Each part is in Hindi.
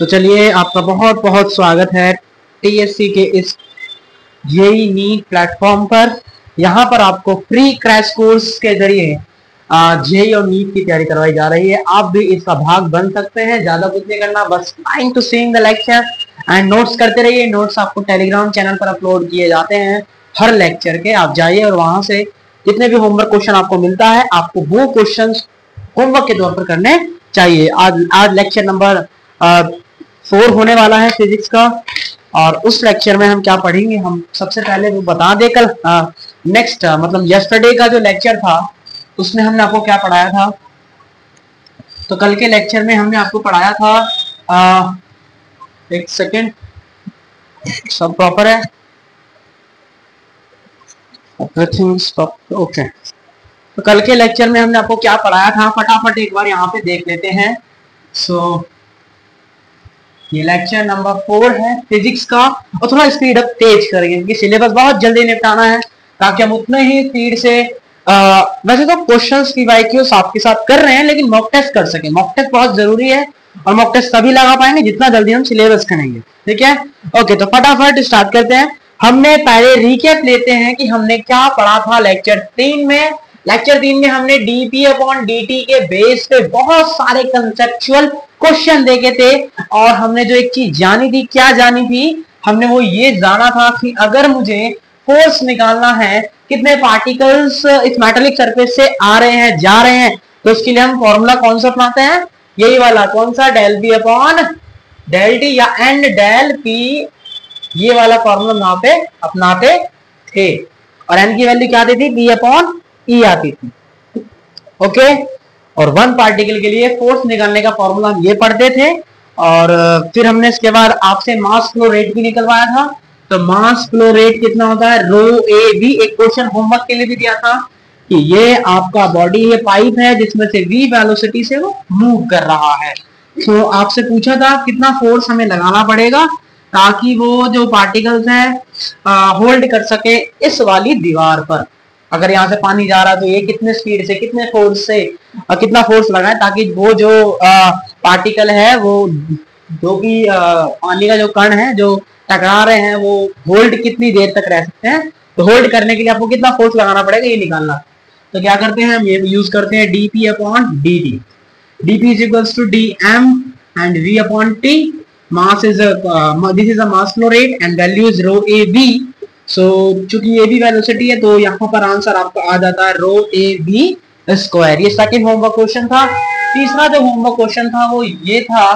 तो चलिए आपका बहुत बहुत स्वागत है टीएससी के इस जेईई नीट प्लेटफॉर्म पर। यहाँ पर आपको फ्री क्रैश कोर्स के जरिए जेईई और नीट की तैयारी करवाई जा रही है। आप भी इसका भाग बन सकते हैं। ज्यादा कुछ नहीं करना, बस time to seeing the lecture and notes करते रहिए। नोट्स आपको टेलीग्राम चैनल पर अपलोड किए जाते हैं हर लेक्चर के। आप जाइए और वहां से जितने भी होमवर्क क्वेश्चन आपको मिलता है, आपको वो क्वेश्चन होमवर्क के तौर पर करने चाहिए। आज लेक्चर नंबर 4 होने वाला है फिजिक्स का, और उस लेक्चर में हम क्या पढ़ेंगे, हम सबसे पहले वो बता दे। कल नेक्स्ट मतलब यस्टरडे का जो लेक्चर था उसमें हमने आपको क्या पढ़ाया था। तो कल के लेक्चर में हमने आपको पढ़ाया था एक सेकेंड, सब प्रॉपर है, ओके। तो कल के लेक्चर में हमने आपको क्या पढ़ाया था, फटाफट एक बार यहाँ पे देख लेते हैं। ये लेक्चर नंबर 4 है फिजिक्स का, और थोड़ा स्पीड अप तेज करेंगे क्योंकि सिलेबस बहुत जल्दी निपटाना है, ताकि हम उतने ही स्पीड से वैसे तो क्वेश्चंस की वाईक्यूज आपके साथ कर रहे हैं, लेकिन मॉक टेस्ट कर सके। मॉक टेस्ट बहुत जरूरी है, और मॉक टेस्ट तभी लगा पाएंगे जितना जल्दी हम सिलेबस करेंगे। ठीक है, ओके। तो फटाफट स्टार्ट करते हैं। हमने पहले रिकैप लेते हैं कि हमने क्या पढ़ा था लेक्चर 3 में। लेक्चर 3 में हमने डीपी अपॉन डीटी के बेस पे बहुत सारे कंसेप्चुअल क्वेश्चन देखे थे, और हमने जो एक चीज जानी थी, क्या जानी थी, हमने वो ये जाना था कि अगर मुझे फोर्स निकालना है, कितने पार्टिकल्स इस मेटालिक सरफेस से आ रहे हैं जा रहे हैं, तो उसके लिए हम फॉर्मूला कौन सा अपनाते हैं, यही वाला, कौन सा, del B upon del T या एंड डेल पी, ये वाला फॉर्मूला यहाँ पे अपनाते थे। और एन की वैल्यू क्या आती थी, बी अपॉन ई आती थी। ओके, और वन पार्टिकल के लिए फोर्स निकालने का फॉर्मूला हम ये पढ़ते थे। और फिर हमने इसके बाद आपसे मास फ्लो रेट भी निकलवाया था। तो मास फ्लो रेट कितना होता है, रो ए वी। एक क्वेश्चन होमवर्क के लिए भी दिया था कि ये आपका बॉडी, ये पाइप है जिसमें से वी वेलोसिटी से वो मूव कर रहा है। तो आपसे पूछा था कितना फोर्स हमें लगाना पड़ेगा ताकि वो जो पार्टिकल्स हैं होल्ड कर सके इस वाली दीवार पर। अगर यहाँ से पानी जा रहा है तो ये कितने स्पीड से, कितने फोर्स से, कितना फोर्स लगाए ताकि वो जो पार्टिकल है, वो जो भी पानी का जो कण है जो टकरा रहे हैं, वो होल्ड कितनी देर तक रह सकते हैं। तो होल्ड करने के लिए आपको कितना फोर्स लगाना पड़ेगा ये निकालना। तो क्या करते हैं हम, ये यूज करते हैं DP upon D T. DP is equals to D M and V upon T. Mass is this is a mass flow rate and value is rho A B. So चूंकि ये भी वेलोसिटी है तो यहाँ पर आंसर आपका आ जाता है रो ए बी स्क्वायर। ये सेकंड होमवर्क क्वेश्चन था। तीसरा जो होमवर्क क्वेश्चन था वो ये था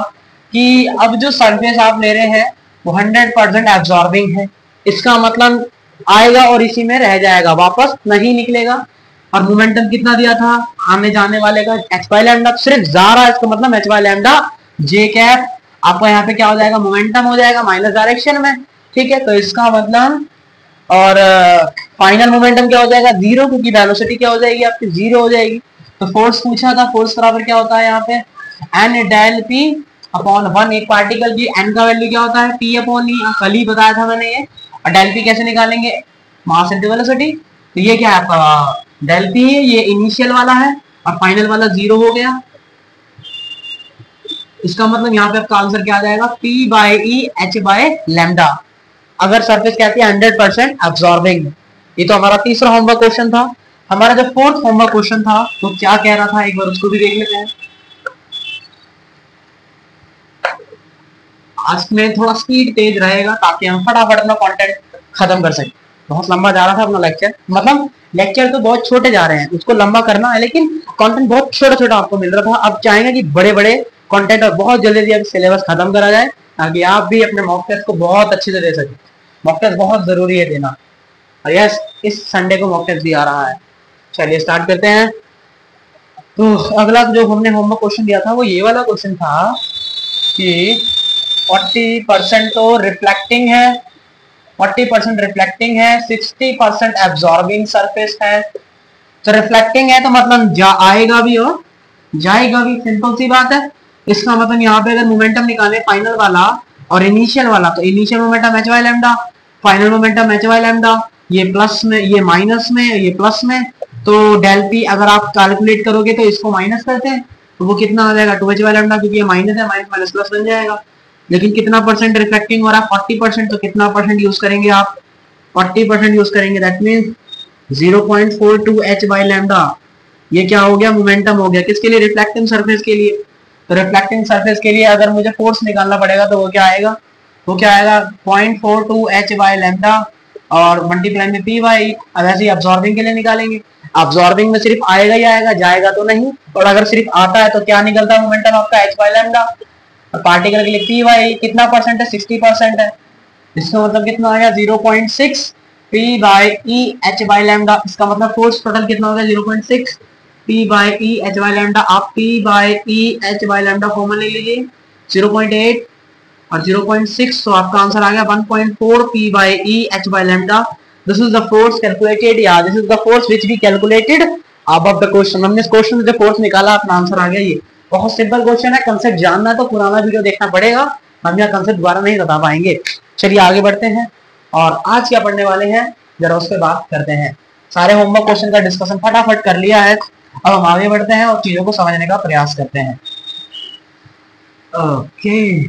कि अब जो सरफेस आप ले रहे हैं वो 100% एब्जॉर्बिंग है। इसका मतलब आएगा और इसी में रह जाएगा, वापस नहीं निकलेगा। और मोमेंटम कितना दिया था आने जाने वाले का, एच बाय लैम्डा, सिर्फ जा रहा है, इसका मतलब H by lambda J cap. आपका यहाँ पे क्या हो जाएगा, मोमेंटम हो जाएगा माइनस डायरेक्शन में। ठीक है, तो इसका मतलब, और फाइनल मोमेंटम क्या हो जाएगा, 0, क्योंकि वेलोसिटी क्या हो जाएगी आपकी, 0 हो जाएगी। तो फोर्स पूछा था, फोर्स बराबर क्या होता है यहाँ पे, एन डेल पी अपॉन 1। एक पार्टिकल की एन का वैल्यू क्या होता है, पी अपॉन ई, कल ही बताया था मैंने ये। और डेल पी कैसे निकालेंगे, मास इनटू वेलोसिटी। तो ये क्या है आपका डेल पी है, ये इनिशियल वाला है, और फाइनल वाला 0 हो गया। इसका मतलब यहाँ पे आपका आंसर क्या आ जाएगा, P by E H by lambda. अगर सरफेस कहती है 100% एब्जॉर्बिंग। ये तो हमारा तीसरा होमवर्क क्वेश्चन था। हमारा जो फोर्थ होमवर्क क्वेश्चन था तो क्या कह रहा था, एक बार उसको भी देख लेते हैं। आज में थोड़ा स्पीड तेज रहेगा ताकि हम फटाफट अपना कंटेंट खत्म कर सकें। बहुत लंबा जा रहा था अपना लेक्चर, मतलब लेक्चर तो बहुत छोटे जा रहे हैं, उसको लंबा करना है, लेकिन कंटेंट बहुत छोटा छोटा आपको मिल रहा था। अब चाहेंगे कि बड़े बड़े कंटेंट और बहुत जल्दी सिलेबस खत्म करा जाए ताकि आप भी अपने मॉक टेस्ट को बहुत अच्छे से दे सकें। मॉक टेस्ट बहुत जरूरी है देना, और यस इस संडे को मॉक टेस्ट भी आ रहा है। चलिए स्टार्ट करते हैं। तो अगला जो हमने होमवर्क क्वेश्चन दिया था वो ये वाला क्वेश्चन था कि 40% तो रिफ्लेक्टिंग है, 40% रिफ्लेक्टिंग है, 60% एब्जॉर्बिंग सरफेस है। तो रिफ्लेक्टिंग है तो मतलब आएगा भी और जाएगा भी, सिंपल सी बात है। इसका मतलब यहाँ पे अगर मोमेंटम निकाले फाइनल वाला और इनिशियल वाला, तो initial momentum H by lambda, final momentum H by lambda. ये प्लस में, ये माइनस में, ये प्लस में। तो डेल पी अगर आप कैलकुलेट करोगे तो इसको माइनस करते हैं तो वो कितना आ जाएगा, 2h बाय लैम्डा, क्योंकि ये माइनस है, माइनस माइनस प्लस बन जाएगा। लेकिन कितना परसेंट रिफ्लेक्टिंग हो रहा है? 40%। तो कितना परसेंट यूज करेंगे आप? 40% यूज करेंगे। That means 0.42 h by lambda. ये क्या हो गया? मोमेंटम हो गया। किसके लिए? रिफ्लेक्टिंग सरफेस के लिए। तो रिफ्लेक्टिंग सरफेस के लिए अगर मुझे फोर्स निकालना पड़ेगा तो वो क्या आएगा? वो क्या आएगा? 0.42 h बाई लैम्डा और मल्टीप्लाई में p बाई। वैसे ही अब्सॉर्बिंग के लिए निकालेंगे। अब्सॉर्बिंग में सिर्फ आएगा ही आएगा, जाएगा तो नहीं। और अगर सिर्फ आता है तो क्या निकलता है मोमेंटम आपका? h by lambda. पार्टिकल के लिए p बाई कितना परसेंट है? 60% है। इसका मतलब कितना आया? 0.6 p by e h by lambda. इसका मतलब फोर्स टोटल कितना हो गया? 0.6 p by e h by lambda. आप p by e h by lambda common ले लीजिए, 0.8 और 0.6, तो आपका आंसर आ गया 1.4 p by e h by lambda. This is the force calculated, या this is the force which we calculated above the question. हमने इस क्वेश्चन से फोर्स निकाला, अपना आंसर आ गया ये। बहुत सिंपल क्वेश्चन है। कंसेप्ट जानना है तो पुराना वीडियो देखना पड़ेगा, हम यहाँ कंसेप्ट दोबारा नहीं बता पाएंगे। चलिए आगे बढ़ते हैं और आज क्या पढ़ने वाले हैं जरा उस पर बात करते हैं। सारे होमवर्क क्वेश्चन का डिस्कशन फटाफट कर लिया है, अब हम आगे बढ़ते हैं और चीजों को समझने का प्रयास करते हैं। ओके,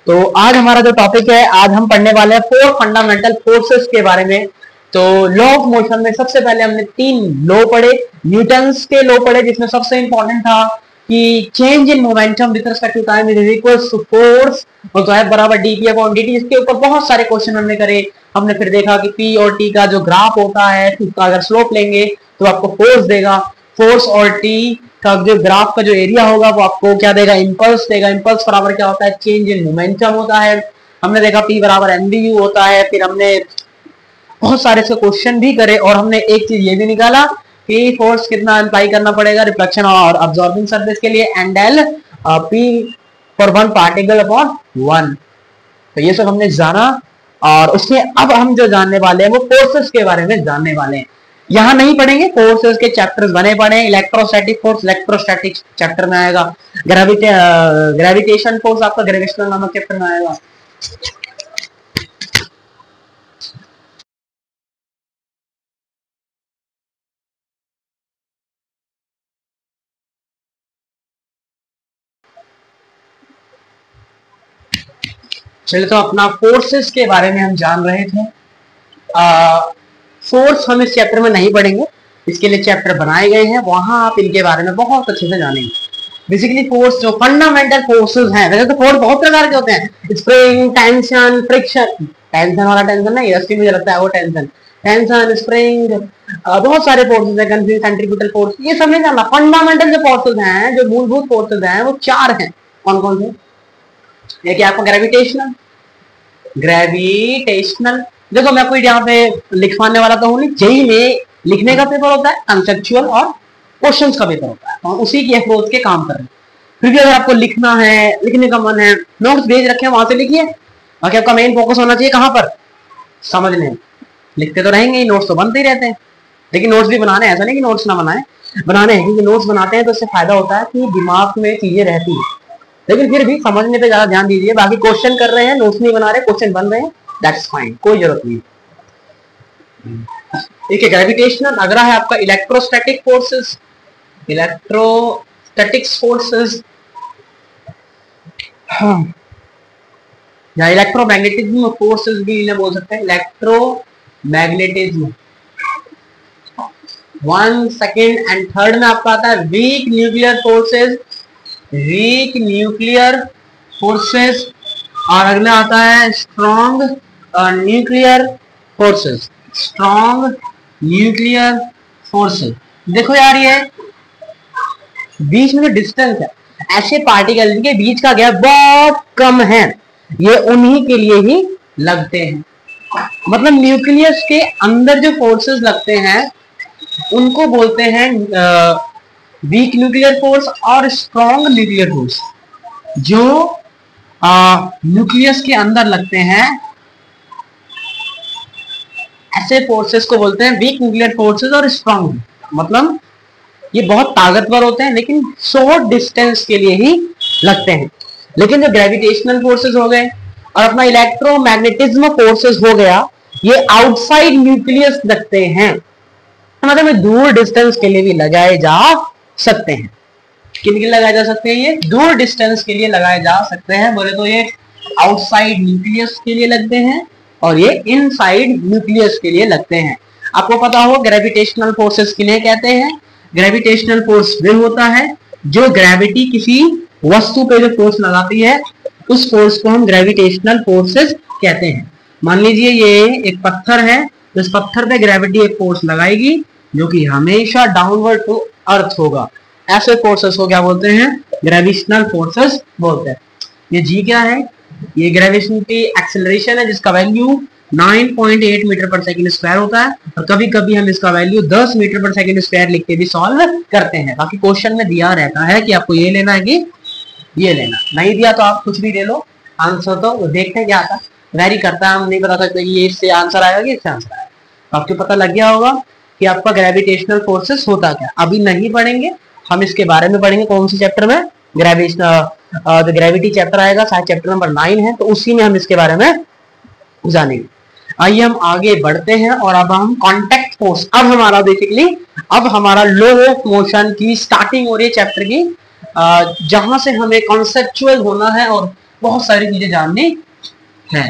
तो आज हमारा जो टॉपिक है, आज हम पढ़ने वाले हैं 4 फंडामेंटल फोर्सेस के बारे में। तो लॉ ऑफ मोशन में सबसे पहले हमने 3 लॉ पढ़े, न्यूटन्स के लॉ पढ़े, जिसमें सबसे इंपॉर्टेंट था कि change in momentum with respect to time is equals to force और तो है बराबर dp अपॉन dt। इसके ऊपर बहुत सारे क्वेश्चन हमने करे। हमने फिर देखा कि p और t का जो ग्राफ होता है, उसका अगर स्लोप लेंगे तो आपको फोर्स देगा। फोर्स और t का जो ग्राफ का जो एरिया होगा वो आपको क्या देगा? इंपल्स देगा। इंपल्स बराबर क्या होता है? चेंज इन मोमेंटम होता है। हमने देखा p बराबर mvu होता है। फिर हमने बहुत सारे से क्वेश्चन भी करे और हमने एक चीज ये भी निकाला कि फोर्स कितना अप्लाई करना पड़ेगा रिफ्लेक्शन और अब्सॉर्बिंग सरफेस के लिए, and L p for one particle upon one. तो ये सब हमने जाना और उसमें अब हम जो जानने वाले हैं वो फोर्सेस के बारे में जानने वाले हैं। यहाँ नहीं पढ़ेंगे, फोर्सेस के चैप्टर्स बने पड़े हैं। इलेक्ट्रोस्टैटिक फोर्स इलेक्ट्रोस्टैटिक चैप्टर में आएगा। ग्रेविटेशन फोर्स आपका ग्रेविटेशनल नामक चैप्टर में आएगा। चलिए, तो अपना फोर्सेस के बारे में हम जान रहे थे। फोर्स हम इस चैप्टर में नहीं पढ़ेंगे, इसके लिए चैप्टर बनाए गए हैं, वहां आप इनके बारे में बहुत अच्छे से जानेंगे। बेसिकली फोर्स जो फंडामेंटल फोर्सेस हैं, वैसे तो फोर्स बहुत प्रकार के होते हैं, स्प्रिंग, टेंशन, फ्रिक्शन। टेंशन वाला टेंशन नहीं, रस्सी मुझे लगता है वो टेंशन, टेंशन, स्प्रिंग, बहुत सारे फोर्सेस हैं, कंफ्यूज, सेंट्रीफ्यूगल फोर्स, ये सब नहीं जानना। फंडामेंटल जो फोर्सेस हैं, जो मूलभूत फोर्सेस हैं, वो 4 हैं। कौन कौन से? एक आपको ग्रेविटेशनल, ग्रेविटेशनल देखो मैं कोई यहाँ पे लिखवाने वाला तो हूँ नहीं, जेई में लिखने का पेपर होता है, कंसेप्चुअल और क्वेश्चंस का पेपर होता है, और उसी की अप्रोच के काम कर रहे हैं। फिर भी अगर आपको लिखना है, लिखने का मन है, नोट्स भेज रखे हैं वहां से लिखिए। बाकी आपका मेन फोकस होना चाहिए कहाँ पर? समझने। लिखते तो रहेंगे ही, नोट्स तो बनते ही रहते हैं, लेकिन नोट्स भी बनाने, ऐसा नहीं कि नोट्स ना बनाए, बनाने हैं, क्योंकि नोट्स बनाते हैं तो इससे फायदा होता है कि दिमाग में चीजें रहती है। लेकिन फिर भी समझने पे ज्यादा ध्यान दीजिए। बाकी क्वेश्चन कर रहे हैं, नोट्स नहीं बना रहे, क्वेश्चन बन रहे हैं, दैट्स फाइन, कोई जरूरत नहीं। ठीक है, ग्रेविटेशनल। अगला है आपका इलेक्ट्रोस्टैटिक फोर्सेस, इलेक्ट्रोस्टैटिक फोर्सेस, या इलेक्ट्रोमैग्नेटिज्म फोर्सेस भी इन्हें बोल सकते हैं। इलेक्ट्रोमैग्नेटिज्म 1, 2 एंड 3 में आपका आता है weak nuclear forces, weak nuclear forces, और अगला आता है strong nuclear forces, strong nuclear forces. देखो यार, ये बीच में जो डिस्टेंस है, ऐसे पार्टिकल के बीच का गैप बहुत कम है, ये उन्हीं के लिए ही लगते हैं। मतलब न्यूक्लियस के अंदर जो फोर्सेस लगते हैं उनको बोलते हैं वीक न्यूक्लियर फोर्स और स्ट्रॉन्ग न्यूक्लियर फोर्स। जो न्यूक्लियस के अंदर लगते हैं ऐसे फोर्सेस को बोलते हैं वीक न्यूक्लियर फोर्सेस और स्ट्रॉन्ग। मतलब ये बहुत ताकतवर होते हैं लेकिन शॉर्ट डिस्टेंस के लिए ही लगते हैं। लेकिन जो ग्रेविटेशनल फोर्सेस हो गए और अपना इलेक्ट्रोमैग्नेटिज्म फोर्सेस हो गया, ये आउटसाइड न्यूक्लियस लगते हैं, मतलब दूर डिस्टेंस के लिए भी लगाए जा सकते हैं। किन के लिए लगाए जा सकते हैं? ये दूर डिस्टेंस के लिए लगाए जा सकते हैं। बोले तो ये आउटसाइड न्यूक्लियस के लिए लगते हैं और ये इनसाइड न्यूक्लियस के लिए लगते हैं। आपको पता हो ग्रेविटेशनल फोर्सेस किन्हें कहते हैं? ग्रेविटेशनल फोर्स वे होता है जो ग्रेविटी किसी वस्तु पे जो फोर्स लगाती है उस फोर्स को हम ग्रेविटेशनल फोर्सेस कहते हैं। मान लीजिए ये एक पत्थर है, इस पत्थर पे ग्रेविटी एक फोर्स लगाएगी जो कि हमेशा डाउनवर्ड टू अर्थ होगा। ऐसे फोर्सेस को क्या बोलते हैं? ग्रेविटेशनल फोर्सेस बोलते हैं। ये जी क्या है? ये ग्रेविटेशन की एक्सेलरेशन है जिसका वैल्यू 9.8 मीटर पर सेकंड स्क्वायर होता है और कभी कभी हम इसका वैल्यू 10 मीटर पर सेकंड स्क्वायर लिख के भी सॉल्व करते हैं। बाकी क्वेश्चन में दिया रहता है कि आपको ये लेना है कि ये लेना, नहीं दिया तो आप कुछ भी ले लो। आंसर तो देखते हैं क्या आता है, वेरी करता है, हम नहीं बता सकते कि ये इससे आंसर आएगा कि इससे आंसर आएगा। तो आपको पता लग गया होगा कि आपका ग्रेविटेशनल फोर्सेस होता क्या। अभी नहीं पढ़ेंगे, हम इसके बारे में पढ़ेंगे। कौन सी चैप्टर में? ग्रेविटी चैप्टर आएगा, शायद चैप्टर नंबर 9 है, तो उसी में हम इसके बारे में जानेंगे। आइए हम आगे बढ़ते हैं और अब हम कॉन्टैक्ट फोर्स, अब हमारा बेसिकली अब हमारा लो ऑफ मोशन की स्टार्टिंग हो रही है चैप्टर की, जहां से हमें कॉन्सेप्चुअल होना है और बहुत सारी चीजें जाननी है।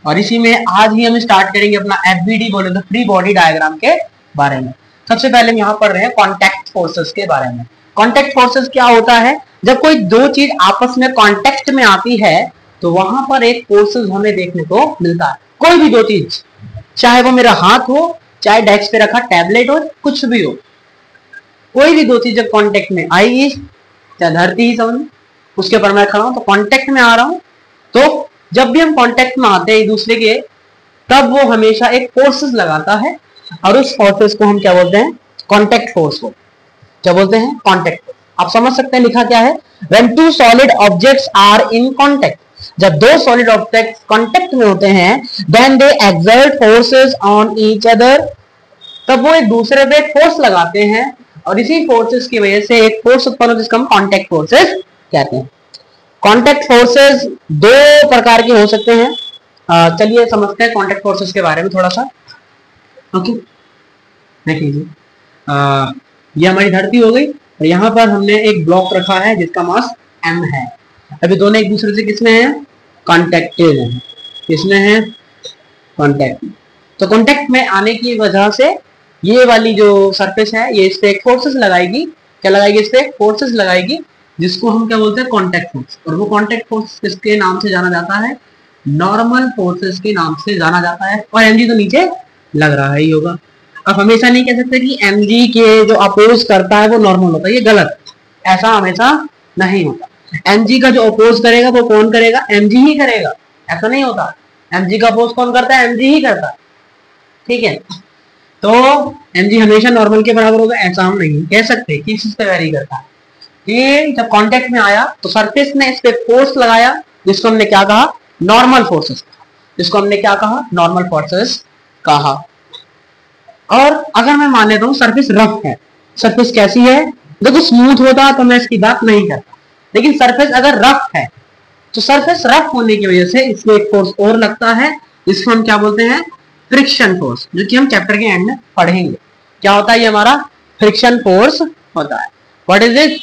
और इसी में आज ही हम स्टार्ट करेंगे अपना एफबीडी, बोले तो फ्री बॉडी डायग्राम के बारे में। सबसे पहले हम यहाँ पढ़ रहे हैं कॉन्टैक्ट फोर्सेस के बारे में। कॉन्टैक्ट फोर्सेस क्या होता है? जब कोई दो चीज आपस में कॉन्टैक्ट में आती है तो वहां पर एक फोर्सेस हमें देखने को मिलता है। कोई भी दो चीज, चाहे वो मेरा हाथ हो, चाहे डेस्क पे रखा टैबलेट हो, कुछ भी हो, कोई भी दो चीज जब कॉन्टैक्ट में आएगी, चाहे धरती ही समझ, उसके ऊपर मैं खड़ा हूं तो कॉन्टैक्ट में आ रहा हूं, तो जब भी हम कॉन्टैक्ट में आते हैं एक दूसरे के, तब वो हमेशा एक फोर्सेस लगाता है और उस फोर्सेस को हम क्या बोलते हैं? कॉन्टैक्ट फोर्स को क्या बोलते हैं? Contact force. आप समझ सकते हैं लिखा क्या है? When two solid objects are in contact, जब दो सॉलिड ऑब्जेक्ट कांटेक्ट में होते हैं, then they exert forces on each other, तब वो एक दूसरे पे फोर्स लगाते हैं और इसी फोर्सेस की वजह से एक फोर्स उत्पन्न होता है जिसको हम कॉन्टैक्ट फोर्सेस कहते हैं। कॉन्टैक्ट फोर्सेस दो प्रकार के हो सकते हैं। चलिए समझते हैं कॉन्टैक्ट फोर्सेस के बारे में थोड़ा सा। ओके, देखिए ये हमारी धरती हो गई और यहाँ पर हमने एक ब्लॉक रखा है जिसका मास m है। अभी दोनों एक दूसरे से किसमें है? कॉन्टैक्टेड है। किसमें है? कॉन्टैक्ट। तो कॉन्टैक्ट में आने की वजह से ये वाली जो सरफेस है ये इस पे एक फोर्सेस लगाएगी। क्या लगाएगी? इस पे एक फोर्सेस लगाएगी जिसको हम क्या बोलते हैं? Contact force. और वो कॉन्टैक्ट फोर्स किसके नाम से जाना जाता है? नॉर्मल फोर्सेस के नाम से जाना जाता है। और mg तो नीचे लग रहा है ही होगा। अब हमेशा नहीं कह सकते कि mg के जो अपोज करता है वो नॉर्मल होता है, ये गलत, ऐसा हमेशा नहीं होता। mg का जो अपोज करेगा वो कौन करेगा? mg ही करेगा, ऐसा नहीं होता। mg का अपोज कौन करता है? mg ही करता है, ठीक है। तो mg हमेशा नॉर्मल के बराबर होगा ऐसा हम नहीं कह सकते, किस चीज पे वेरी करता है। ये जब कांटेक्ट में आया तो सरफेस ने इस पे फोर्स लगाया जिसको हमने क्या कहा? Normal forces. जिसको हमने क्या कहा? नॉर्मल फोर्सेस कहा। और अगर मैं मान लेता हूँ सरफेस रफ है, सरफेस कैसी है? देखो स्मूथ होता तो मैं इसकी बात नहीं करता, लेकिन सरफेस अगर रफ है तो सरफेस रफ होने की वजह से इसमें एक फोर्स और लगता है जिसको हम क्या बोलते हैं? फ्रिक्शन फोर्स, जो कि हम चैप्टर के एंड में पढ़ेंगे। क्या होता है ये हमारा? फ्रिक्शन फोर्स होता है। What is it?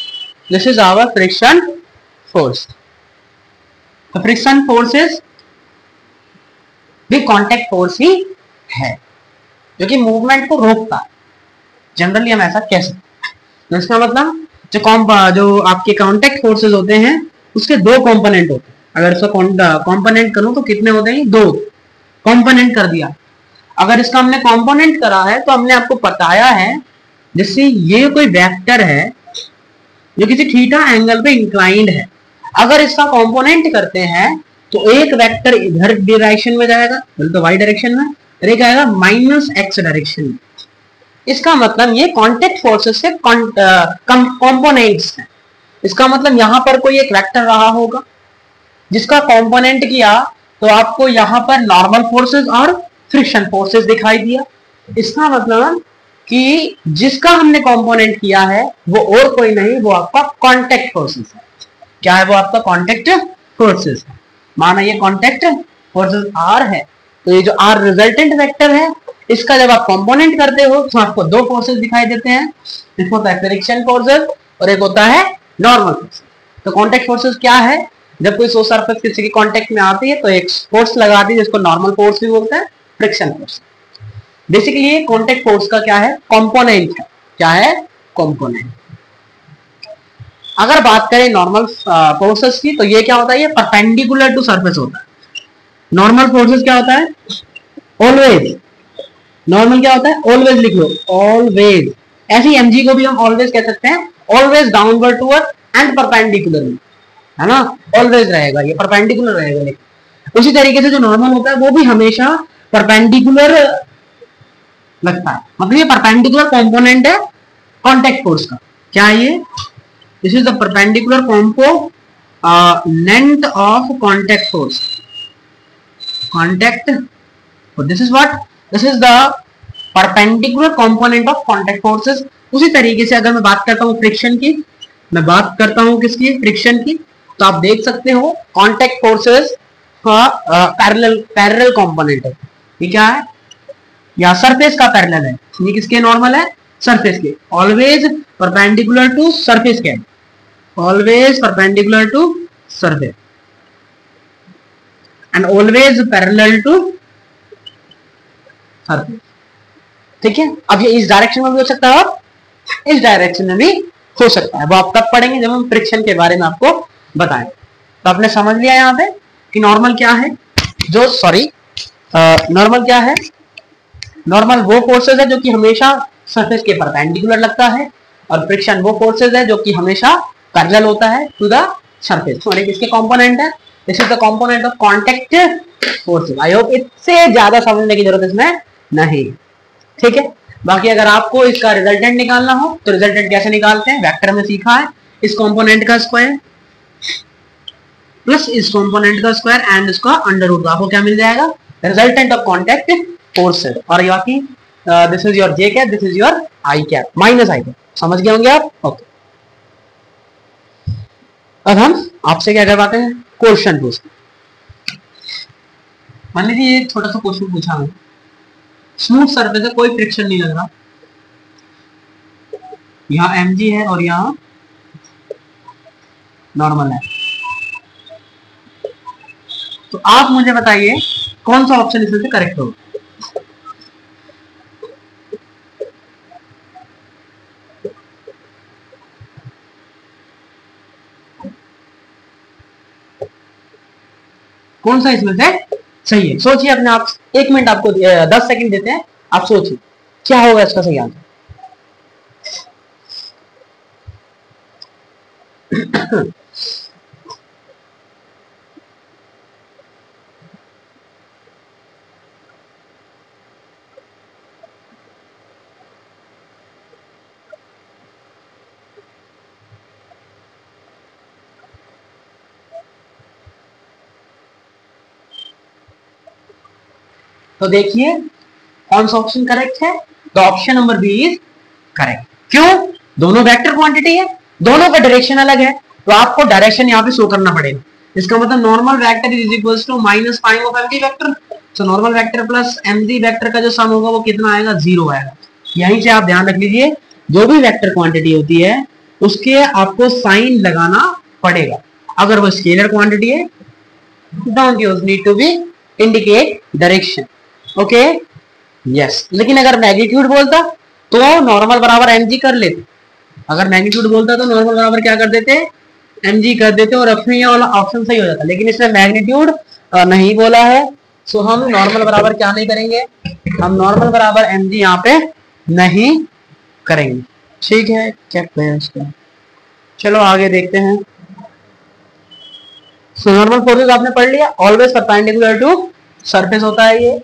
This is our friction force. तो फ्रिक्शन फोर्सेस भी कांटेक्ट फोर्स ही है जो कि मूवमेंट को रोकता है। जनरली हम ऐसा कह सकते हैं। तो इसका मतलब जो आपके कांटेक्ट फोर्सेस होते हैं उसके दो कंपोनेंट होते हैं। अगर इसका कंपोनेंट करूं तो कितने होते हैं? दो कंपोनेंट कर दिया। अगर इसका हमने कंपोनेंट करा है तो हमने आपको बताया है जैसे ये कोई वेक्टर है जो किसी थीटा एंगल पे इंक्लाइंड है। अगर इसका कंपोनेंट करते हैं तो एक वेक्टर इधर डायरेक्शन में जाएगा, तो वाई डायरेक्शन में, और एक आएगा -x डायरेक्शन में। इसका मतलब ये कांटेक्ट फोर्सेस के कंपोनेंट्स हैं। इसका मतलब यहाँ पर कोई एक वेक्टर रहा होगा जिसका कंपोनेंट किया तो आपको यहाँ पर नॉर्मल फोर्सेस और फ्रिक्शन फोर्सेस दिखाई दिया। इसका मतलब कि जिसका हमने कंपोनेंट किया है वो और कोई नहीं, वो आपका कांटेक्ट फोर्सेस है। क्या है वो? आपका कांटेक्ट फोर्सेस है। माना ये कांटेक्ट फोर्सेस R है, तो ये जो R रिजल्टेंट वेक्टर है इसका जब आप कंपोनेंट करते हो तो आपको दो फोर्सेस दिखाई देते हैं। एक होता है फ्रिक्शन फोर्सेस और एक होता है नॉर्मल फोर्स। तो कांटेक्ट फोर्सेस क्या है, जब कोई सोर्स सरफेस किसी के कांटेक्ट में आती है तो एक फोर्स लगाती है जिसको नॉर्मल फोर्स भी बोलते हैं, फ्रिक्शन फोर्स। बेसिकली ये कांटेक्ट फोर्स का क्या है, कंपोनेंट है। क्या है, कंपोनेंट। अगर बात करें नॉर्मल फोर्सेस की तो ये क्या होता है, ये परपेंडिकुलर टू सरफेस होता है। नॉर्मल फोर्सेस क्या होता है, ऑलवेज। नॉर्मल क्या होता है, ऑलवेज लिख लो, ऑलवेज। ऐसे ही mg को भी हम ऑलवेज कह सकते हैं, always downward toward and perpendicular, है ना, ऑलवेज रहेगा, ये परपेंडिकुलर रहेगा। लेकिन उसी तरीके से जो नॉर्मल होता है वो भी हमेशा परपेंडिकुलर लगता है, मतलब ये परपेंडिकुलर कंपोनेंट है कांटेक्ट फोर्स का। क्या है ये, this is the perpendicular component of contact force, contact, this is what, this is the perpendicular component of contact forces. उसी तरीके से अगर मैं बात करता हूँ फ्रिक्शन की, मैं बात करता हूँ किसकी, फ्रिक्शन की, तो आप देख सकते हो कांटेक्ट फोर्सेस का पैरेलल कंपोनेंट है। ये क्या है, या सरफेस का पैरेलल है, ये किसके नॉर्मल है, सरफेस के, ऑलवेज परपेंडिकुलर टू सरफेस के, always perpendicular to surface and always parallel to surface. ठीक है, अब ये इस डायरेक्शन में भी हो सकता है और इस डायरेक्शन में भी हो सकता है, वो आप कब पढ़ेंगे जब हम फ्रिक्शन के बारे में आपको बताएं। तो आपने समझ लिया यहाँ पे कि नॉर्मल क्या है, जो सॉरी नॉर्मल क्या है, नॉर्मल वो फोर्सेस है जो कि हमेशा सरफेस के परपेंडिकुलर लगता है, और फ्रिक्शन वो फोर्सेस है जो कि हमेशा पैरेलल होता है टू द सरफेस। और किसके कंपोनेंट है, this is the component of contact forces. I hope इससे ज्यादा समझने की जरूरत इसमें नहीं। ठीक है, बाकी अगर आपको इसका रिजल्टेंट निकालना हो तो रिजल्टेंट कैसे निकालते हैं, वेक्टर में सीखा है, इस कंपोनेंट का स्क्वायर प्लस इस कंपोनेंट का स्क्वायर एंड इसका अंडर रूट, आपको क्या मिल जाएगा, रिजल्टेंट ऑफ कांटेक्ट फोर्सेस। और बाकी this is your J cap, this is your I cap, minus I cap. समझ गए होंगे आप, ओके। अब हम आपसे क्या करवाते हैं, क्वेश्चन पूछते हैं। मान लीजिए ये छोटा सा क्वेश्चन पूछा है, स्मूथ सरफेस है, कोई फ्रिक्शन नहीं लग रहा, यहाँ mg है और यहाँ नॉर्मल है, तो आप मुझे बताइए कौन सा ऑप्शन इसमें से करेक्ट होगा। कौन सा इसमें से सही है, सोचिए अपने आप, 1 मिनट आपको 10 सेकंड देते हैं, आप सोचिए क्या होगा इसका सही आंसर। तो देखिए कौन सा ऑप्शन करेक्ट है, तो option number B is correct. क्यों, दोनों वेक्टर क्वांटिटी है, दोनों का डायरेक्शन अलग है, तो आपको डायरेक्शन यहाँ पे शो करना पड़ेगा। इसका मतलब normal vector is equals to minus prime of MG vector, तो normal vector plus MG vector का जो सम होगा वो कितना आएगा, 0 आएगा। यहीं से आप ध्यान रख लीजिए, जो भी वेक्टर क्वांटिटी होती है उसके आपको साइन लगाना पड़ेगा। अगर वो स्केलर क्वांटिटी है, don't use, need to be indicate direction, okay yes. लेकिन अगर मैग्नीट्यूड बोलता तो नॉर्मल बराबर एमजी कर लेते, अगर मैग्नीट्यूड बोलता तो नॉर्मल बराबर क्या कर देते, एमजी कर देते, और अपने ये वाला ऑप्शन सही हो जाता। लेकिन इसने मैग्नीट्यूड नहीं बोला है, सो हम नॉर्मल बराबर क्या नहीं करेंगे, हम नॉर्मल बराबर एमजी यहाँ पे नहीं करेंगे। ठीक है, क्या, चलो आगे देखते हैं। सो नॉर्मल फोर्सेस आपने पढ़ लिया, ऑलवेज परपेंडिकुलर टू सरफेस होता है, ये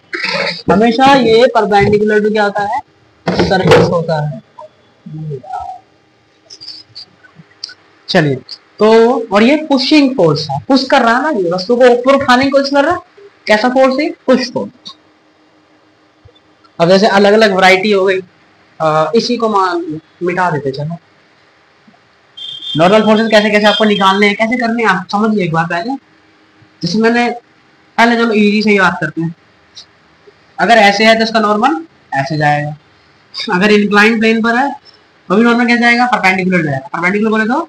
हमेशा ये परपेंडिकुलर टू क्या होता है, सरफेस होता है। चलिए, तो और ये पुशिंग फोर्स है, पुश कर रहा है ना, ये वस्तु को ऊपर उठाने की कोशिश कर रहा है, कैसा फोर्स है, पुश फोर्स। अब जैसे अलग अलग वैरायटी हो गई, इसी को मिटा देते चलो। नॉर्मल फोर्सेस कैसे कैसे आपको निकालने हैं, कैसे करने हैं, आप समझिए एक बार पहले। जैसे मैंने पहले, चलो इजी से ही बात करते हैं। अगर ऐसे है तो इसका नॉर्मल ऐसे जाएगा, अगर इंक्लाइन प्लेन पर है तो भी नॉर्मल क्या जाएगा, परपेंडिकुलर जाएगा। परपेंडिकुलर बोले तो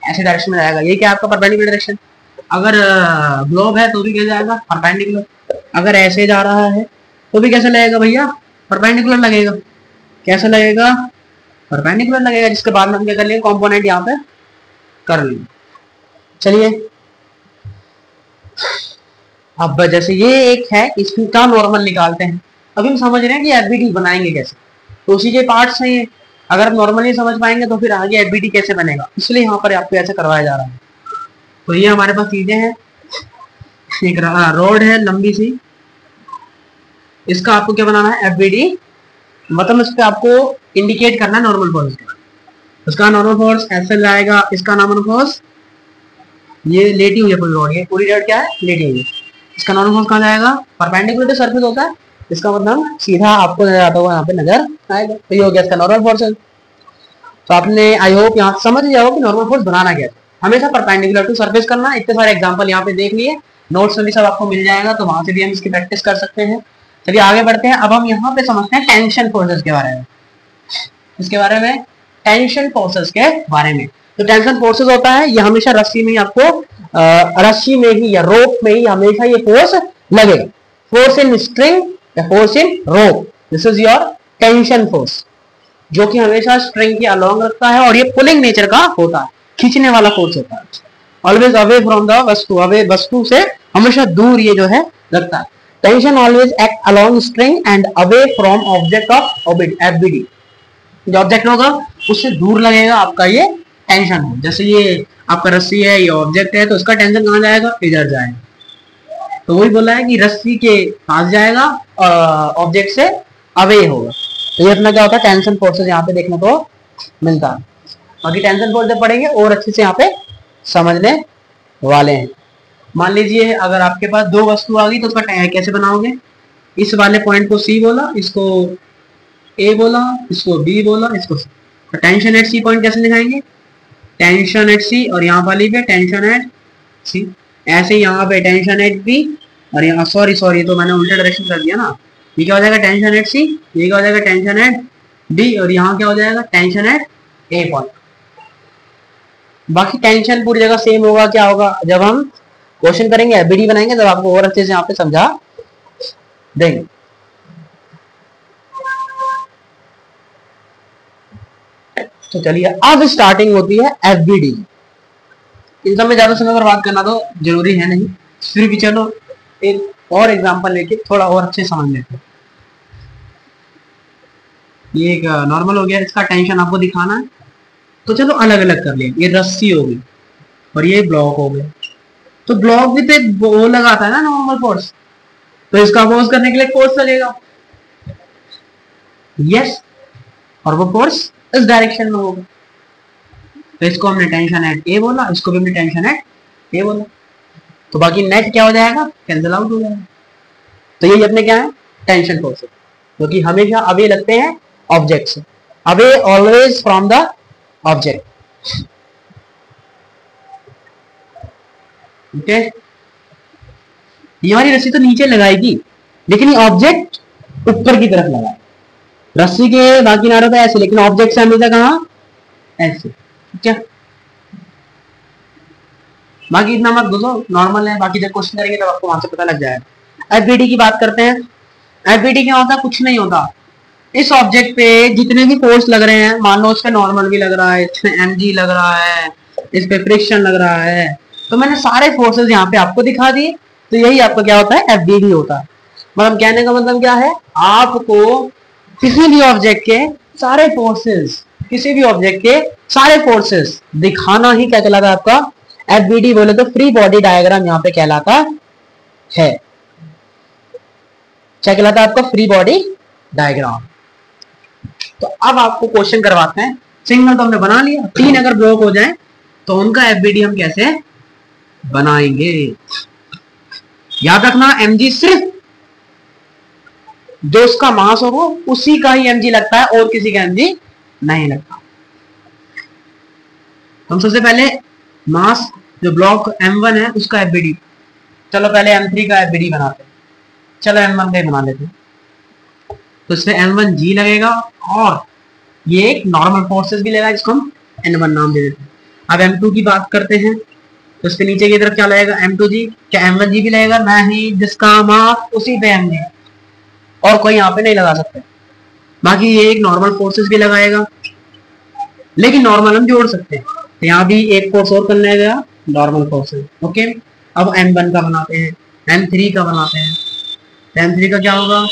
ऐसे डायरेक्शन में जाएगा, ये क्या आपका परपेंडिकुलर डायरेक्शन। अगर ग्लोब है तो भी क्या जाएगा, परपेंडिकुलर। अगर ऐसे जा रहा है तो भी कैसे लगेगा भैया, परपेंडिकुलर लगेगा। कैसे लगेगा, परपेंडिकुलर लगेगा, जिसके बाद में हम क्या कर लेंगे, कंपोनेंट यहाँ पे कर लेंगे। चलिए अब जैसे ये एक है, इसका नॉर्मल निकालते हैं। अभी हम समझ रहे हैं कि एफबीडी बनाएंगे कैसे, तो उसी के पार्ट्स हैं ये। अगर आप नॉर्मली समझ पाएंगे तो फिर आगे एफबीडी कैसे बनेगा, इसलिए यहाँ पर आपको ऐसे करवाया जा रहा है। तो ये हमारे पास चीजें हैं, एक रोड है लंबी सी, इसका आपको क्या बनाना है, एफबीडी, मतलब इस पे आपको इंडिकेट करना है नॉर्मल फोर्स। उसका नॉर्मल फोर्स ऐसे जाएगा, इसका नॉर्मल फोर्स ये लेटी हुई है पूरी रोड, ये पूरी रोड क्या है, लेटी हुई है। इसका नॉर्मल फोर्स कहाँ जाएगा, परपेंडिकुलर टू सरफेस होता है, इसका मतलब सीधा आपको नजर आता हुआ यहाँ पे नजर आएगा। तो ये हो गया इसका नॉर्मल फोर्स है। तो आपने आई होप यहाँ समझ लिया हो कि नॉर्मल फोर्स बनाना क्या है, हमेशा परपेंडिकुलर टू सरफेस करना। इतने सारे एग्जांपल यहाँ पे देख लिए, नोट्स में भी सब आपको मिल जाएगा, तो वहां से भी हम इसकी प्रैक्टिस कर सकते हैं। चलिए आगे बढ़ते हैं। अब हम यहाँ पे समझते हैं टेंशन फोर्सेस के बारे में, इसके बारे में, टेंशन फोर्सेस के बारे में। तो टेंशन फोर्सेस होता है, ये हमेशा रस्सी में ही आपको रस्सी में ही या रोप में ही हमेशा ये फोर्स लगेगा। फोर्स इन स्ट्रिंग या force in rope, this is your tension force, जो कि हमेशा स्ट्रिंग के अलोंग रखता है और ये पुलिंग नेचर का होता है, खींचने वाला फोर्स होता है। ऑलवेज अवे फ्रॉम द वस्तु, अवे वस्तु से हमेशा दूर ये जो है लगता है। Tension always act along string and away from object of FBD, जो ऑब्जेक्ट होगा उससे दूर लगेगा आपका ये टेंशन हो। जैसे ये आपका रस्सी है, ये ऑब्जेक्ट है, तो इसका टेंशन कहाँ जाएगा, इधर जाएगा। तो वही बोला है कि रस्सी के पास जाएगा और ऑब्जेक्ट से अवे होगा। तो ये अपना क्या होता है, टेंशन फोर्सेस यहाँ पे देखने को मिलता है। बाकी टेंशन फोर्स जब पढ़ेंगे और अच्छे से यहाँ पे समझने वाले हैं। मान लीजिए अगर आपके पास दो वस्तु आ गई तो उसका कैसे बनाओगे, इस वाले पॉइंट को सी बोला, इसको ए बोला, इसको बी बोला, इसको सी। तो टेंशन एट सी पॉइंट कैसे दिखाएंगे, टेंशन एट सी, और यहाँ वाली पे टेंशन एट सी। ऐसे यहाँ पे टेंशन एट बी, और यहाँ सॉरी तो मैंने उल्टा डायरेक्शन कर दिया ना। ये क्या हो जाएगा, टेंशन एट सी, ये क्या हो जाएगा, टेंशन एट बी, और यहाँ क्या हो जाएगा, टेंशन एट ए पॉइंट। बाकी टेंशन पूरी जगह सेम होगा। क्या होगा, जब हम क्वेश्चन करेंगे, एफबीडी बनाएंगे, तब आपको और अच्छे से यहाँ पे समझा देंगे। तो चलिए अब स्टार्टिंग होती है एफबीडी। इन सब में ज्यादा समय बर्बाद करना तो जरूरी है नहीं, फिर भी चलो एक और एग्जांपल लेके थोड़ा और अच्छे समझ लेते हैं। ये एक नॉर्मल हो गया, इसका टेंशन आपको दिखाना है, तो चलो अलग अलग कर लिया। ये रस्सी हो गई और ये ब्लॉक हो गया, तो ब्लॉक भी तो एक वो लगाता है ना नॉर्मल फोर्स, तो इसका अपोज करने के लिए फोर्स लगेगा, यस, और वो फोर्स इस डायरेक्शन में होगा। तो इसको हमने टेंशन एट ए बोला, इसको भी हमने टेंशन एट ए बोला, तो बाकी नेट क्या हो जाएगा, कैंसिल आउट हो जाएगा। तो ये अपने क्या है, टेंशन फोर्स, क्योंकि हमेशा अवे लगते हैं ऑब्जेक्ट से, away always from the object. Okay, ये हमारी रस्सी तो नीचे लगाएगी, लेकिन ये ऑब्जेक्ट ऊपर की तरफ लगाए। रस्सी के बाकी किनारों पे ऐसे, लेकिन ऑब्जेक्ट से हमेशा कहाँ, ऐसे। ठीक है, बाकी इतना मत घुसो, नॉर्मल है। बाकी जब क्वेश्चन करेंगे तब आपको वहां से पता लग जाएगा। एफबीडी की बात करते हैं। एफबीडी क्या होता है, कुछ नहीं होता। इस ऑब्जेक्ट पे जितने भी फोर्स लग रहे हैं, मान लो इस पे नॉर्मल भी लग रहा है, इसमें एमजी लग रहा है, इस पे फ्रिक्शन लग रहा है, तो मैंने सारे फोर्सेस यहाँ पे आपको दिखा दिए। तो यही आपका क्या होता है, एफबीडी होता है। मतलब कहने का मतलब क्या है, आपको किसी भी ऑब्जेक्ट के सारे फोर्सेस, किसी भी ऑब्जेक्ट के सारे फोर्सेस दिखाना ही क्या कहलाता है आपका, एफबीडी बोले तो फ्री बॉडी डायग्राम यहाँ पे कहलाता है। क्या कहलाता है आपका, फ्री बॉडी डायग्राम। तो अब आपको क्वेश्चन करवाते हैं। सिंगल तो हमने बना लिया, तीन अगर ब्लॉक हो जाए तो उनका एफबीडी हम कैसे बनाएंगे। याद रखना, एमजी सिर्फ जो उसका मास हो वो उसी का ही एमजी लगता है, और किसी का एमजी नहीं लगता। हम सबसे पहले मास जो ब्लॉक M1 है उसका एफबीडी, चलो पहले M3 का एफबीडी बनाते हैं। चलो M1 का ही बना लेते हैं। तो इसमें M1 G लगेगा, और ये एक नॉर्मल फोर्सेस भी लगेगा, जिसको हम N1 नाम दे देते हैं। अब M2 की बात करते हैं, तो उसके नीचे की तरफ क्या लगेगा, M2G। क्या M1G भी लगेगा? नहीं, जिसका मास उसी पे Mg, और कोई यहाँ पे नहीं लगा सकते। बाकी ये एक नॉर्मल फोर्सेस भी लगाएगा, लेकिन नॉर्मल हम जोड़ सकते हैं, तो यहाँ भी एक फोर्स और करने गया, नॉर्मल फोर्सेस। ओके, अब M1 का बनाते हैं, M3 का बनाते हैं। M3 का क्या होगा,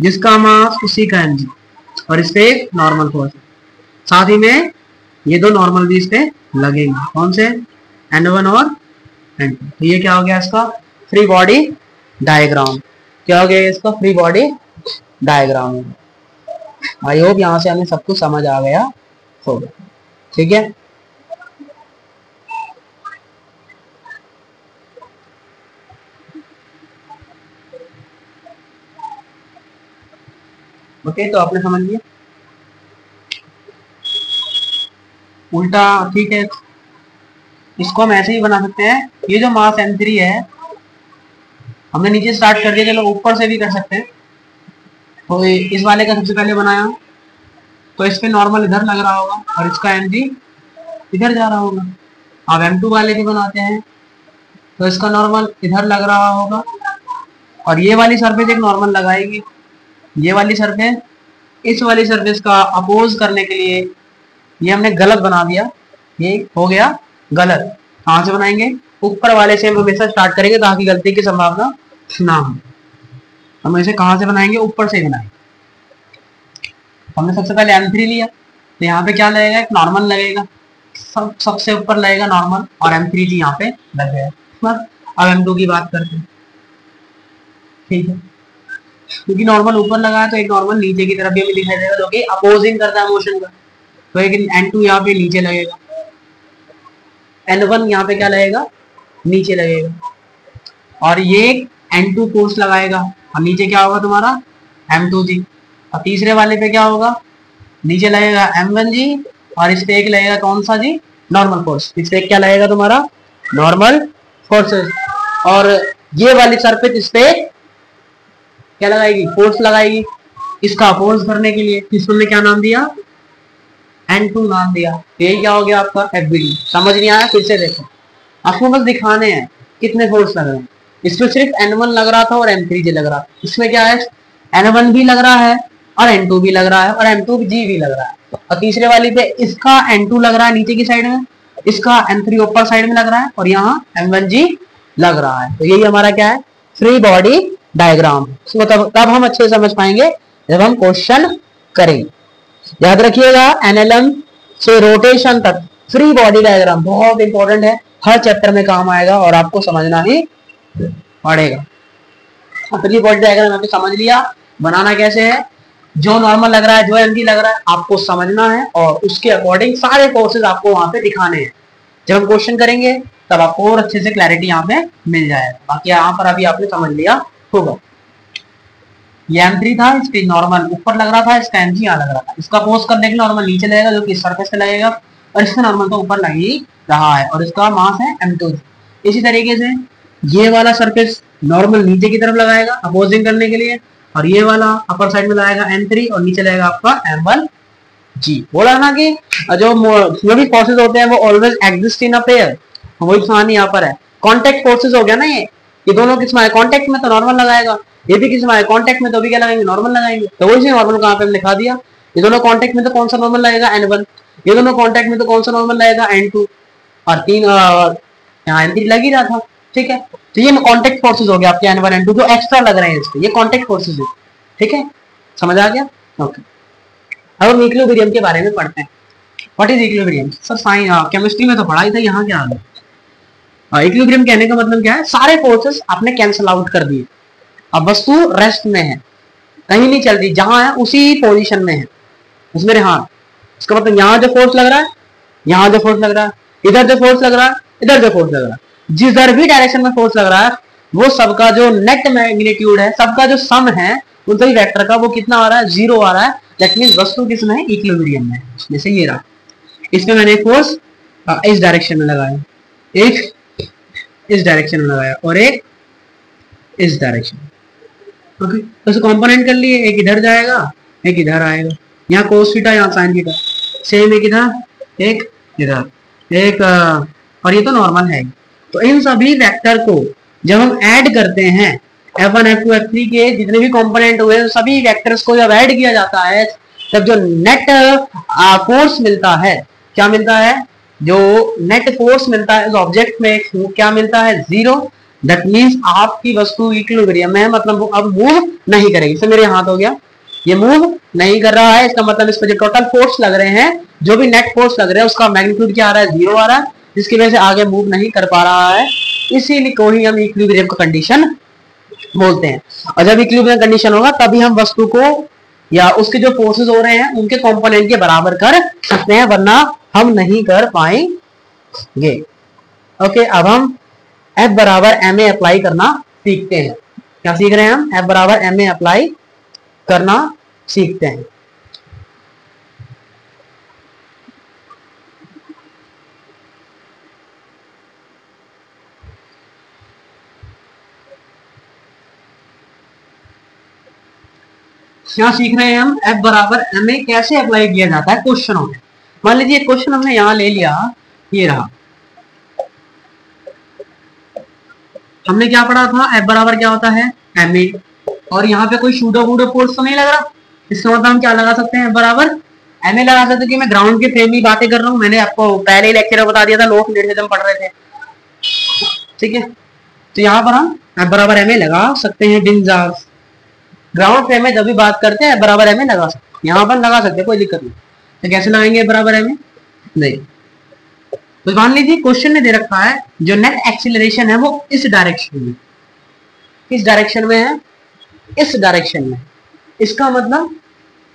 जिसका मास उसी का Mg, और इस पे एक नॉर्मल फोर्स, साथ ही में ये दो नॉर्मल भी इस पे लगेंगे। कौन से, N1 और N2। तो ये क्या हो गया इसका फ्री बॉडी डायग्राम। क्या हो गया इसका free body diagram. I hope यहाँ से हमें सब कुछ समझ आ गया होगा। ठीक है, ओके, तो आपने समझ लिया। उल्टा ठीक है, इसको हम ऐसे ही बना सकते हैं। ये जो मास M3 है, हमने नीचे स्टार्ट कर दिया, चलो ऊपर से भी कर सकते हैं। तो इस वाले का सबसे पहले बनाया, तो इस पे नॉर्मल इधर लग रहा होगा और इसका Mg इधर जा रहा होगा। अब M2 वाले के बनाते हैं, तो इसका नॉर्मल इधर लग रहा होगा, और ये वाली सरफेस एक नॉर्मल लगाएगी। ये वाली सरफेस इस वाली सरफेस का अपोज करने के लिए, ये हमने गलत बना दिया, ये हो गया गलत। कहाँ से बनाएंगे, ऊपर वाले से हम हमेशा स्टार्ट करेंगे ताकि गलती की संभावना ना हो। हम इसे कहाँ से बनाएंगे, ऊपर से बनाएंगे। हमने सबसे पहले M3 लिया, तो यहाँ पे क्या लगेगा, एक नॉर्मल लगेगा, सबसे ऊपर लगेगा नॉर्मल, और M3G यहाँ पे लग गया। बस अब M2 की बात करते हैं। ठीक है, क्योंकि नॉर्मल ऊपर लगा है, तो एक नॉर्मल नीचे की तरफ भी हमें दिखाई देगा, जो कि अपोजिंग करता है मोशन का। तो एक N2 यहाँ पे नीचे लगेगा, N1 यहाँ पे क्या लगेगा, नीचे लगेगा, और ये N2 फोर्स लगाएगा, और नीचे क्या होगा तुम्हारा M2G। और तीसरे वाले पे क्या होगा, नीचे लगेगा M1G, और इस पे एक लगेगा कौन सा जी, नॉर्मल फोर्स। इस पे क्या लगेगा तुम्हारा, नॉर्मल फोर्सेस। और ये वाली सरफेस इस पे क्या लगाएगी, फोर्स लगाएगी, इसका अपोज करने के लिए। इसने क्या नाम दिया, N2 नाम दिया। ये क्या हो गया आपका FBD। समझ नहीं आया, फिर से देखो, आपको बस दिखाने हैं कितने फोर्स लग रहे हैं। इसमें सिर्फ N1 लग रहा था और M3G लग रहा था। इसमें क्या है, N1 भी लग रहा है और N2 भी लग रहा है और M2G भी लग रहा है। और तीसरे वाली पे इसका N2 लग रहा है नीचे की साइड में, इसका M3 ऊपर साइड में लग रहा है, और यहाँ M1G लग रहा है। तो यही हमारा क्या है, फ्री बॉडी डायग्राम। तो तब हम अच्छे से समझ पाएंगे जब हम क्वेश्चन करेंगे। याद रखिएगा, NLM से रोटेशन तक फ्री बॉडी डायग्राम बहुत इंपॉर्टेंट है, हर चैप्टर में काम आएगा और आपको समझना ही पड़ेगा। फ्री बॉडी डायग्राम आपने समझ लिया, बनाना कैसे है, जो नॉर्मल लग रहा है, जो Mg लग रहा है, आपको समझना है और उसके अकॉर्डिंग सारे फोर्सेस आपको वहां पे दिखाने हैं। जब हम क्वेश्चन करेंगे तब आपको और अच्छे से क्लैरिटी यहाँ पे मिल जाएगा। बाकी यहाँ पर अभी आपने समझ लिया होगा। ये M3 था, इसके नॉर्मल ऊपर लग रहा था, इसका Mg यहाँ लग रहा था। इसका पोज करने के लिए नॉर्मल नीचे लगेगा, जो कि सरफेस पे लगेगा, और इसका नॉर्मल तो ऊपर लग ही रहा है, और इसका मास है M2। इसी तरीके से ये वाला सरफेस नॉर्मल नीचे की तरफ लगाएगा अपोजिंग करने के लिए, और ये वाला अपर साइड में लगाएगा M3, और नीचे लगेगा आपका M1G। बोला ना कि जो भी फोर्सेस होते हैं वो always exist in a pair, वही कहानी यहाँ पर है। कॉन्टेक्ट फोर्सेस हो गया ना, ये दोनों किस में है, कॉन्टेक्ट में तो नॉर्मल लगाएगा, ये भी किस में है, कॉन्टेक्ट में, तो भी क्या लगाएंगे, नॉर्मल लगाएंगे। तो वही से नॉर्मल कहाँ पे लिखा दिया, ये दोनों कॉन्टेक्ट में तो कौन सा नॉर्मल लगेगा, N1, ये दोनों कॉन्टेक्ट में तो कौन सा नॉर्मल लगेगा, N2, और तीन यहाँ N3 लग ही रहा था। ठीक है, तो ये कॉन्टेक्ट फोर्सेस हो गया आपके N1 N2 जो एक्स्ट्रा लग रहे हैं इस पे, ये कॉन्टेक्ट फोर्सेस है। ठीक है, समझ आ गया। ओके, अब हम इक्विलिब्रियम के बारे में पढ़ते हैं। What is equilibrium, sir science chemistry में तो पढ़ा ही था, यहाँ क्या आ गया। इक्विलिब्रियम कहने का मतलब क्या है, सारे फोर्सेस आपने कैंसिल आउट कर दिए, अब वस्तु रेस्ट में है, कहीं नहीं चल रही, जहां है उसी पोजीशन में है, उसमें हाँ। इसका मतलब यहाँ जो फोर्स लग रहा है, यहाँ जो फोर्स लग रहा है, इधर जो फोर्स लग रहा है, इधर जो फोर्स लग रहा है, जिधर भी डायरेक्शन में फोर्स लग रहा है, वो सबका जो नेट मैग्नीट्यूड है, सबका जो सम है उन सभी वेक्टर का, वो कितना आ रहा है, 0 आ रहा है। दैट मींस वस्तु किसमें है, इक्विलिब्रियम में। जैसे ये रहा, इसमें मैंने एक फोर्स इस डायरेक्शन में लगाया, एक इस डायरेक्शन में लगाया, और एक इस डायरेक्शन। ओके, तो कंपोनेंट कर लिए, एक इधर जाएगा, एक इधर आएगा, यहाँ कोस थीटा, यहाँ साइन थीटा, सेम एक इधर, एक इधर। एक और ये तो नॉर्मल है। तो इन सभी वेक्टर को जब हम ऐड करते हैं F1 F2 F3 के जितने भी कंपोनेंट हुए सभी वेक्टर्स को जब ऐड किया जाता है तब जो नेट फोर्स मिलता है, क्या मिलता है, जो नेट फोर्स मिलता है उस ऑब्जेक्ट में क्या मिलता है, 0। दैट मींस आपकी वस्तु इक्विलिब्रियम में, मतलब अब मूव नहीं करेगी। जैसे मेरे हाथ हो गया, ये मूव नहीं कर रहा है, इसका मतलब इस पर जो टोटल फोर्स लग रहे हैं, जो भी नेट फोर्स लग रहे हैं उसका मैग्नीट्यूड क्या आ रहा है, 0 आ रहा है, जिसकी वजह से आगे मूव नहीं कर पा रहा है। इसीलिए कोई हम इक्विलिब्रियम का कंडीशन बोलते हैं। और जब इक्विलिब्रियम कंडीशन होगा तभी हम वस्तु को या उसके जो फोर्सेस हो रहे हैं उनके कंपोनेंट के बराबर कर सकते हैं, वरना हम नहीं कर पाएंगे। ओके, अब हम F बराबर ma अप्लाई करना सीखते हैं। क्या सीख रहे हैं हम? F बराबर ma अप्लाई करना सीखते हैं। यहाँ सीख रहे हैं हम F बराबर ma कैसे अप्लाई किया जाता है क्वेश्चनों में। मान लीजिए क्वेश्चन हमने यहाँ ले लिया, ये रहा, हमने क्या पढ़ा था, F बराबर क्या होता है ma, और यहाँ पे कोई शूडो वूडो फोर्स तो नहीं लग रहा। इसका मतलब हम क्या लगा सकते हैं, F बराबर ma लगा सकते हैं। कि मैं ग्राउंड के फ्रेम की बातें कर रहा हूँ, मैंने आपको पहले ही लेक्चर में बता दिया था, लोग निर्देशन पढ़ रहे थे, ठीक है। तो यहाँ पर हम F बराबर ma लगा सकते हैं बिंदास। ग्राउंड फ्रेम में जब भी बात करते हैं F बराबर ma लगा सकते हैं, यहाँ पर लगा सकते हैं, कोई दिक्कत नहीं। तो कैसे लगाएंगे F बराबर ma? नहीं, तो मान लीजिए क्वेश्चन ने दे रखा है जो नेट एक्सीलरेशन है वो इस डायरेक्शन में, किस डायरेक्शन में है, इस डायरेक्शन में। इसका मतलब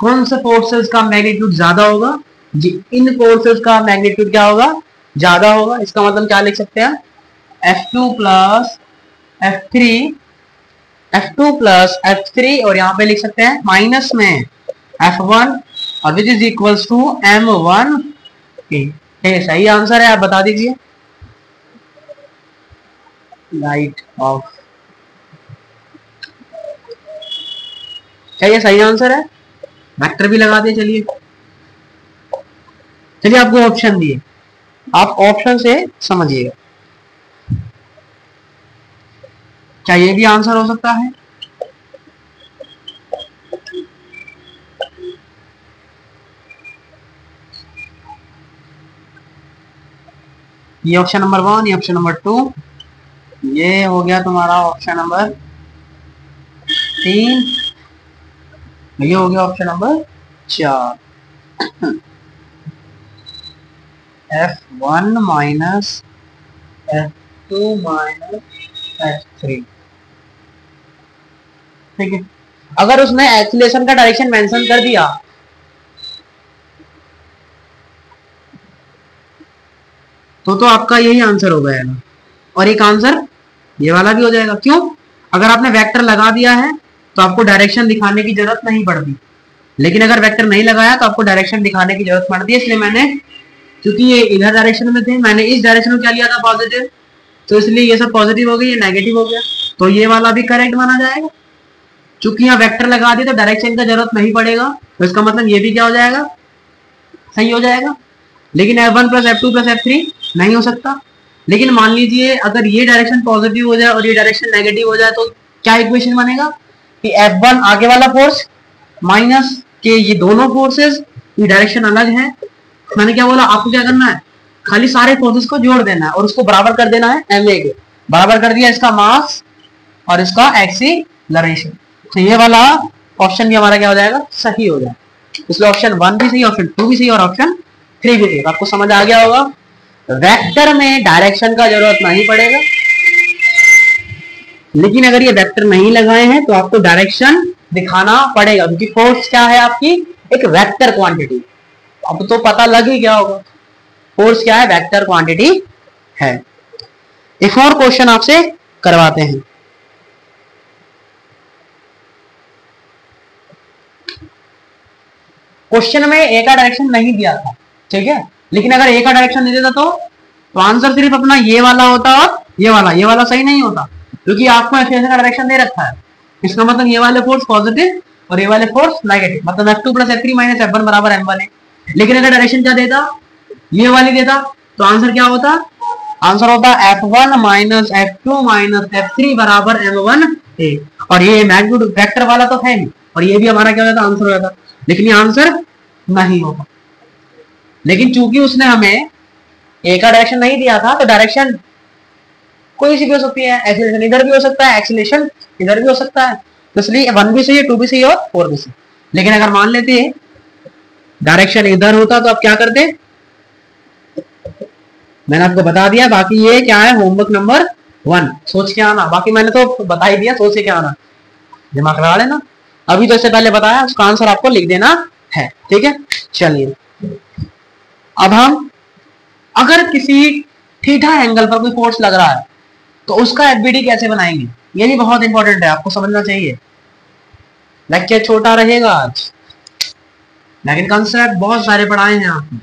कौन से फोर्सेस का मैग्नीट्यूड ज्यादा होगा जी, इन फोर्सेस का मैग्नीट्यूड क्या होगा, ज्यादा होगा। इसका मतलब क्या लिख सकते हैं, F2 plus F3, F2 plus F3, और यहाँ पे लिख सकते हैं माइनस में F1 और विच इज इक्वल्स टू M1। सही आंसर है, आप बता दीजिए। लाइट ऑफ, क्या ये सही आंसर है? वेक्टर भी लगा दिए। चलिए चलिए, आपको ऑप्शन दिए, आप ऑप्शन से समझिएगा, क्या ये भी आंसर हो सकता है? ये ऑप्शन नंबर 1, ये ऑप्शन नंबर 2, ये हो गया तुम्हारा ऑप्शन नंबर 3, ये हो गया option number 4। F1 minus F2 minus F3, ठीक है। अगर उसने एक्सीलरेशन का डायरेक्शन मेंशन कर दिया तो आपका यही आंसर हो जाएगा, और एक आंसर ये वाला भी हो जाएगा। क्यों? अगर आपने वेक्टर लगा दिया है तो आपको डायरेक्शन दिखाने की जरूरत नहीं पड़ती, लेकिन अगर वेक्टर नहीं लगाया तो आपको डायरेक्शन दिखाने की जरूरत पड़ती है। इसलिए मैंने, क्योंकि ये इधर डायरेक्शन में थे, मैंने इस डायरेक्शन में क्या लिया था, पॉजिटिव, तो इसलिए ये सब पॉजिटिव हो गई, ये नेगेटिव हो गया, तो ये वाला भी करेक्ट माना जाएगा। चूंकि यहाँ वेक्टर लगा दिया तो डायरेक्शन का जरूरत नहीं पड़ेगा, तो इसका मतलब ये भी क्या हो जाएगा, सही हो जाएगा। लेकिन F1 plus F2 plus F3 नहीं हो सकता। लेकिन मान लीजिए अगर ये डायरेक्शन पॉजिटिव हो जाए और ये डायरेक्शन नेगेटिव हो जाए तो क्या इक्वेशन बनेगा कि F1 आगे वाला फोर्स माइनस के ये दोनों फोर्सेस, ये डायरेक्शन अलग है। मैंने क्या बोला, आपको क्या करना है, खाली सारे फोर्सेस को जोड़ देना है और उसको बराबर कर देना है ma के। बराबर कर दिया इसका मास और इसका एक्सीलरेशन, तो ये वाला ऑप्शन भी हमारा क्या हो जाएगा, सही हो जाएगा। इसलिए ऑप्शन 1 भी सही, ऑप्शन 2 भी सही और ऑप्शन 3 भी सही। आपको समझ आ गया होगा, वेक्टर में डायरेक्शन का जरूरत नहीं पड़ेगा, लेकिन अगर ये वेक्टर नहीं लगाए हैं तो आपको डायरेक्शन दिखाना पड़ेगा, क्योंकि फोर्स क्या है आपकी, एक वेक्टर क्वांटिटी। अब तो पता लग ही गया होगा फोर्स क्या है, वेक्टर क्वांटिटी है। एक और क्वेश्चन आपसे करवाते हैं। क्वेश्चन में ए का डायरेक्शन नहीं दिया था, ठीक है, लेकिन अगर ए का डायरेक्शन दे देता तो आंसर सिर्फ अपना ये वाला होता और ये वाला सही नहीं होता, क्योंकि आपको एक्सीलरेशन का डायरेक्शन दे रखा है। इसका मतलब ये वाले फोर्स पॉजिटिव और ये वाले फोर्स नेगेटिव, मतलब F2 plus F3 minus F1 बराबर M1 है। लेकिन अगर डायरेक्शन क्या देता, ये वाली देता, तो आंसर क्या होता? आंसर होता F1 minus F2 minus F3 बराबर M1A। और ये मैग्नीट्यूड वेक्टर वाला तो है नहीं, और ये भी हमारा क्या होता आंसर हो जाता, लेकिन ये आंसर नहीं होगा। लेकिन चूंकि उसने हमें ए का डायरेक्शन नहीं दिया था, तो डायरेक्शन कोई सी भी हो सकती है, एक्सीलरेशन इधर भी हो सकता है, एक्सीलरेशन इधर भी हो सकता है, तो इसलिए 1 भी सही है, 2 भी सही है और 4 भी सही। लेकिन अगर मान लेते डायरेक्शन इधर होता तो आप क्या करते? मैंने आपको बता दिया। बाकी ये क्या है, होमवर्क नंबर 1, सोच के आना। बाकी मैंने तो बता ही दिया, सोच के आना, दिमाग लगा लेना। अभी तो इससे पहले बताया, उसका आंसर आपको लिख देना है, ठीक है। चलिए अब हम, अगर किसी थीटा एंगल पर कोई फोर्स लग रहा है तो उसका एफबीडी कैसे बनाएंगे, ये भी बहुत इंपॉर्टेंट है, आपको समझना चाहिए। लेक्चर छोटा रहेगा आज, लेकिन कंसेप्ट बहुत सारे पढ़ाए हैं आपने।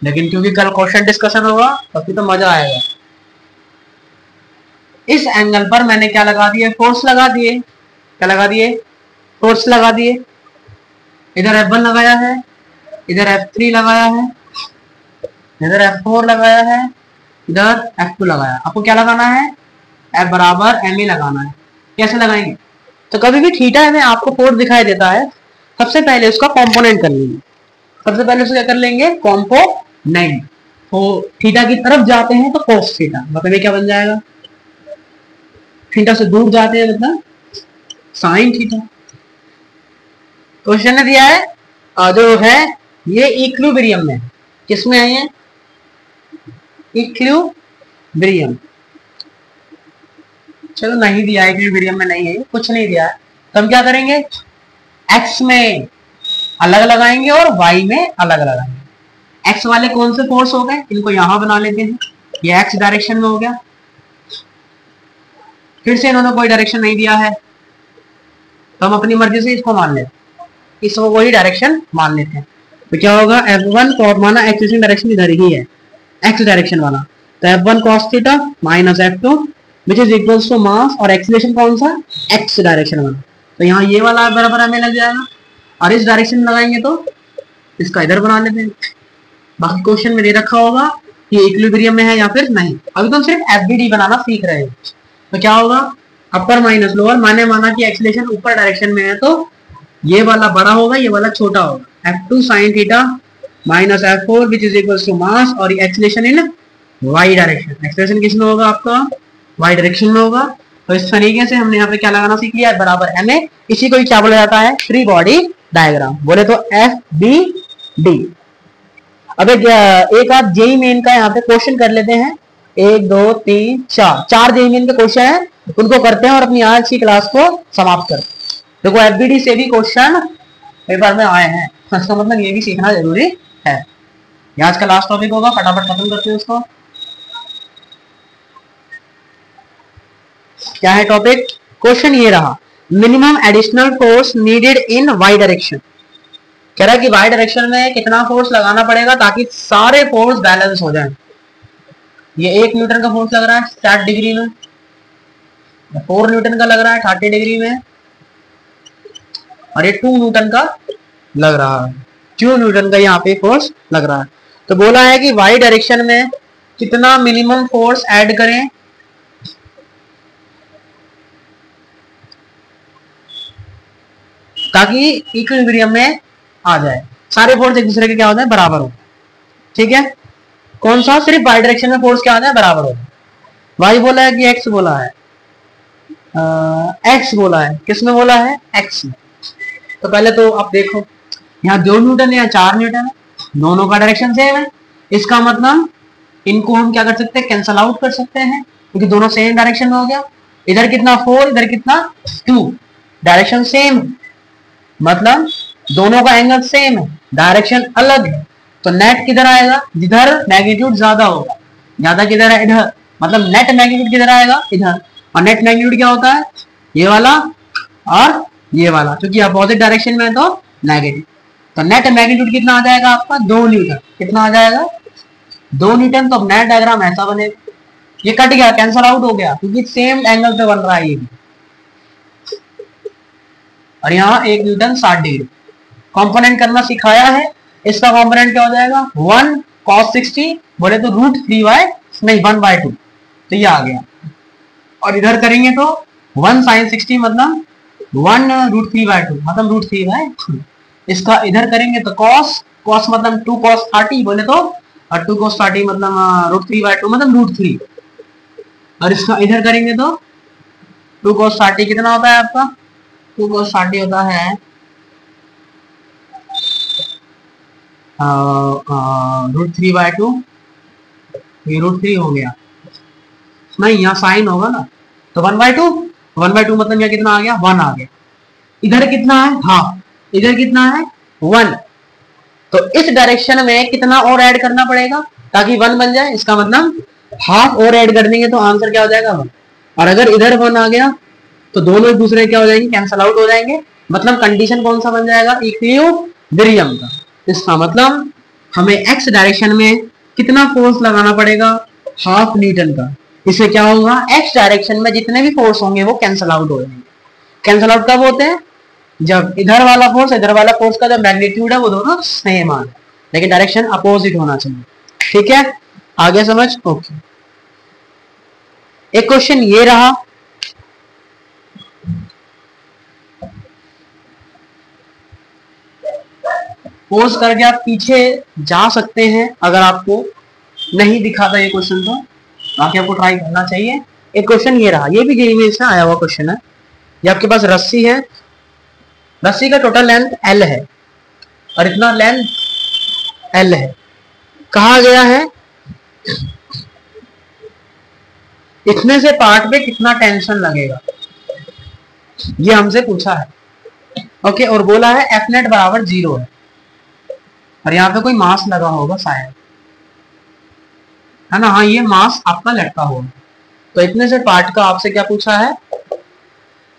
लेकिन क्योंकि कल क्वेश्चन डिस्कशन होगा तभी तो मजा आएगा। इस एंगल पर मैंने क्या लगा दिए, फोर्स लगा दिए। क्या लगा दिए? फोर्स लगा दिए। इधर F1 लगाया है, इधर F3 लगाया है, इधर F4 लगाया है, इधर F2 लगाया। आपको क्या लगाना है? F बराबर ma लगाना है। कैसे लगाएंगे? तो कभी भी थीटा में आपको फोर्स दिखाई देता है, सबसे पहले उसका कॉम्पोनेंट कर लेंगे। सबसे पहले उसको क्या कर लेंगे? कॉम्पोनेंट। तो थीटा की तरफ जाते हैं तो कोस थीटा, मतलब ये क्या बन जाएगा? थीटा से दूर जाते हैं मतलब साइन थीटा। क्वेश्चन ने दिया है जो है ये इक्विलिब्रियम में, किसमें है ये? इक्विलिब्रियम। चलो नहीं दिया है, इक्विलिब्रियम में नहीं है, कुछ नहीं दिया है, तो हम क्या करेंगे? एक्स में अलग लगाएंगे और वाई में अलग लगाएंगे। एक्स वाले कौन से फोर्स हो गए, इनको यहां बना लेते हैं, ये एक्स डायरेक्शन में हो गया। फिर से इन्होंने कोई डायरेक्शन नहीं दिया है तो हम अपनी मर्जी से इसको मान लेते हैं, इसको वही डायरेक्शन मान लेते हैं। तो क्या होगा? F1 cos, माना एक्स डायरेक्शन इधर ही है, एक्स डायरेक्शन वाला, तो F1 cos theta minus F2 which is equals to mass, और एक्सीलरेशन कौन सा? एक्स डायरेक्शन वाला, तो यहाँ ये वाला बराबर हमें लग जाएगा। और इस डायरेक्शन में लगाएंगे तो इसका इधर बना लेते हैं। बाकी क्वेश्चन में दे रखा होगा कि इक्विलिब्रियम में है या फिर नहीं। अभी तो हम सिर्फ एफबीडी बनाना सीख रहे हैं। तो क्या होगा? अपर माइनस लोअर, माने माना कि एक्सीलरेशन ऊपर डायरेक्शन में है तो ये वाला बड़ा होगा, ये वाला छोटा होगा। F2 sin theta minus F4 which is equals to mass, और acceleration in Y direction. Acceleration किसमें होगा? आपका वाई डायरेक्शन में होगा। तो इस तरीके से हमने यहाँ पे क्या लगाना सीख लिया, बराबर ma। इसी को क्या बोला जाता है? फ्री बॉडी डायग्राम, बोले तो FBD। अब एक आप जेई मेन का यहाँ पे क्वेश्चन कर लेते हैं, 1 2 3 4 जेई मेन के क्वेश्चन है, उनको करते हैं और अपनी आज की क्लास को समाप्त करते हैं। देखो एफबीडी से भी क्वेश्चन पेपर में आए हैं, इसका मतलब ये भी सीखना जरूरी है। आज का लास्ट टॉपिक होगा, फटाफट खत्म करते हैं उसको। क्या है टॉपिक? क्वेश्चन ये रहा, minimum additional force needed in Y direction. कह रहा है कि वाई डायरेक्शन में कितना फोर्स लगाना पड़ेगा ताकि सारे फोर्स बैलेंस हो जाएं। ये 1 न्यूटन का फोर्स लग रहा है 60 डिग्री में, 4 न्यूटन का लग रहा है 30 डिग्री में, और ये 2 न्यूटन का लग रहा है, 2 न्यूटन का यहाँ पे फोर्स लग रहा है। तो बोला है कि वाई डायरेक्शन में कितना मिनिमम फोर्स ऐड करें ताकि इक्विलिब्रियम में आ जाए, सारे फोर्स एक दूसरे के क्या होते हैं? बराबर हो। ठीक है, कौन सा? सिर्फ वाई डायरेक्शन में फोर्स क्या होता है? बराबर हो। वाई बोला है कि एक्स बोला है? एक्स बोला है। किस में बोला है? एक्स में। तो पहले तो आप देखो, यहाँ 2 न्यूटन है या 4 न्यूटन है, दोनों का डायरेक्शन सेम है। इसका मतलब इनको हम क्या कर सकते हैं? कैंसल आउट कर सकते हैं, क्योंकि दोनों सेम डायरेक्शन में हो गया। इधर कितना 4, इधर कितना 2, डायरेक्शन सेम, मतलब दोनों का एंगल सेम है, डायरेक्शन अलग है। तो नेट किधर आएगा? जिधर मैग्नीट्यूड ज्यादा होगा। ज्यादा किधर है? इधर, मतलब नेट मैग्नीट्यूड किधर आएगा? इधर। और नेट मैग्नीट्यूड क्या होता है? ये वाला और ये वाला, क्योंकि अपोजिट डायरेक्शन में है तो नेगेटिव। तो नेट मैग्नीट्यूड कितना आ जाएगा आपका? 2 न्यूटन। कितना आ जाएगा? 2 न्यूटन। तो नेट डायग्राम ऐसा बनेगा। ये कट गया, कैंसल आउट हो गया, क्योंकि सेम एंगल पे बन रहा है ये भी। और यहाँ 1 न्यूटन 60 डिग्री। कंपोनेंट करना सिखाया है, इसका कंपोनेंट क्या हो जाएगा? 1 cos 60 बोले तो √3 नहीं 1/2, तो ये आ गया। और इधर करेंगे तो 1 sin 60 मतलब 1 √3/2 मतलब √3/2। इसका इधर करेंगे तो cos मतलब 2 cos 30 बोले तो, और 2 cos 30 मतलब √3/2 मतलब √3। और इसका इधर करेंगे तो 2 cos 30 कितना होता है आपका, 2 cos 30 होता है √3/2, ये √3 हो गया, नहीं यहाँ साइन होगा ना, तो 1/2, 1/2 मतलब यहाँ कितना आ गया, 1 आ गया। इधर कितना है हाफ, इधर कितना है 1, तो इस डायरेक्शन में कितना और ऐड करना पड़ेगा ताकि 1 बन जाए, इसका मतलब हाफ और ऐड कर देंगे तो आंसर क्या हो जाएगा 1। और अगर इधर 1 आ गया तो दोनों एक दूसरे क्या हो जाएंगे, कैंसल आउट हो जाएंगे, मतलब कंडीशन कौन सा बन जाएगा, इक्विलिब्रियम का। इसका मतलब हमें एक्स डायरेक्शन में कितना फोर्स लगाना पड़ेगा, हाफ न्यूटन का। इससे क्या होगा, एक्स डायरेक्शन में जितने भी फोर्स होंगे वो कैंसल आउट हो जाएंगे। कैंसल आउट कब होते हैं, जब इधर वाला फोर्स इधर वाला फोर्स का जो मैग्नीट्यूड है वो दोनों सेम आ, लेकिन डायरेक्शन अपोजिट होना चाहिए। ठीक है, आगे समझ। ओके, एक क्वेश्चन ये रहा, पोज करके आप पीछे जा सकते हैं अगर आपको नहीं दिखाता ये क्वेश्चन, तो बाकी आपको ट्राई करना चाहिए। एक क्वेश्चन ये रहा, ये भी जेईई से आया हुआ क्वेश्चन है। ये आपके पास रस्सी है, रस्सी का टोटल लेंथ L है और इतना लेंथ L है। कहा गया है इतने से पार्ट पे कितना टेंशन लगेगा, ये हमसे पूछा है। ओके, और बोला है F नेट बराबर 0 है, और यहाँ पे कोई मास लगा होगा शायद, है ना, हाँ ये मास आपका लटका होगा। तो इतने से पार्ट का आपसे क्या पूछा है,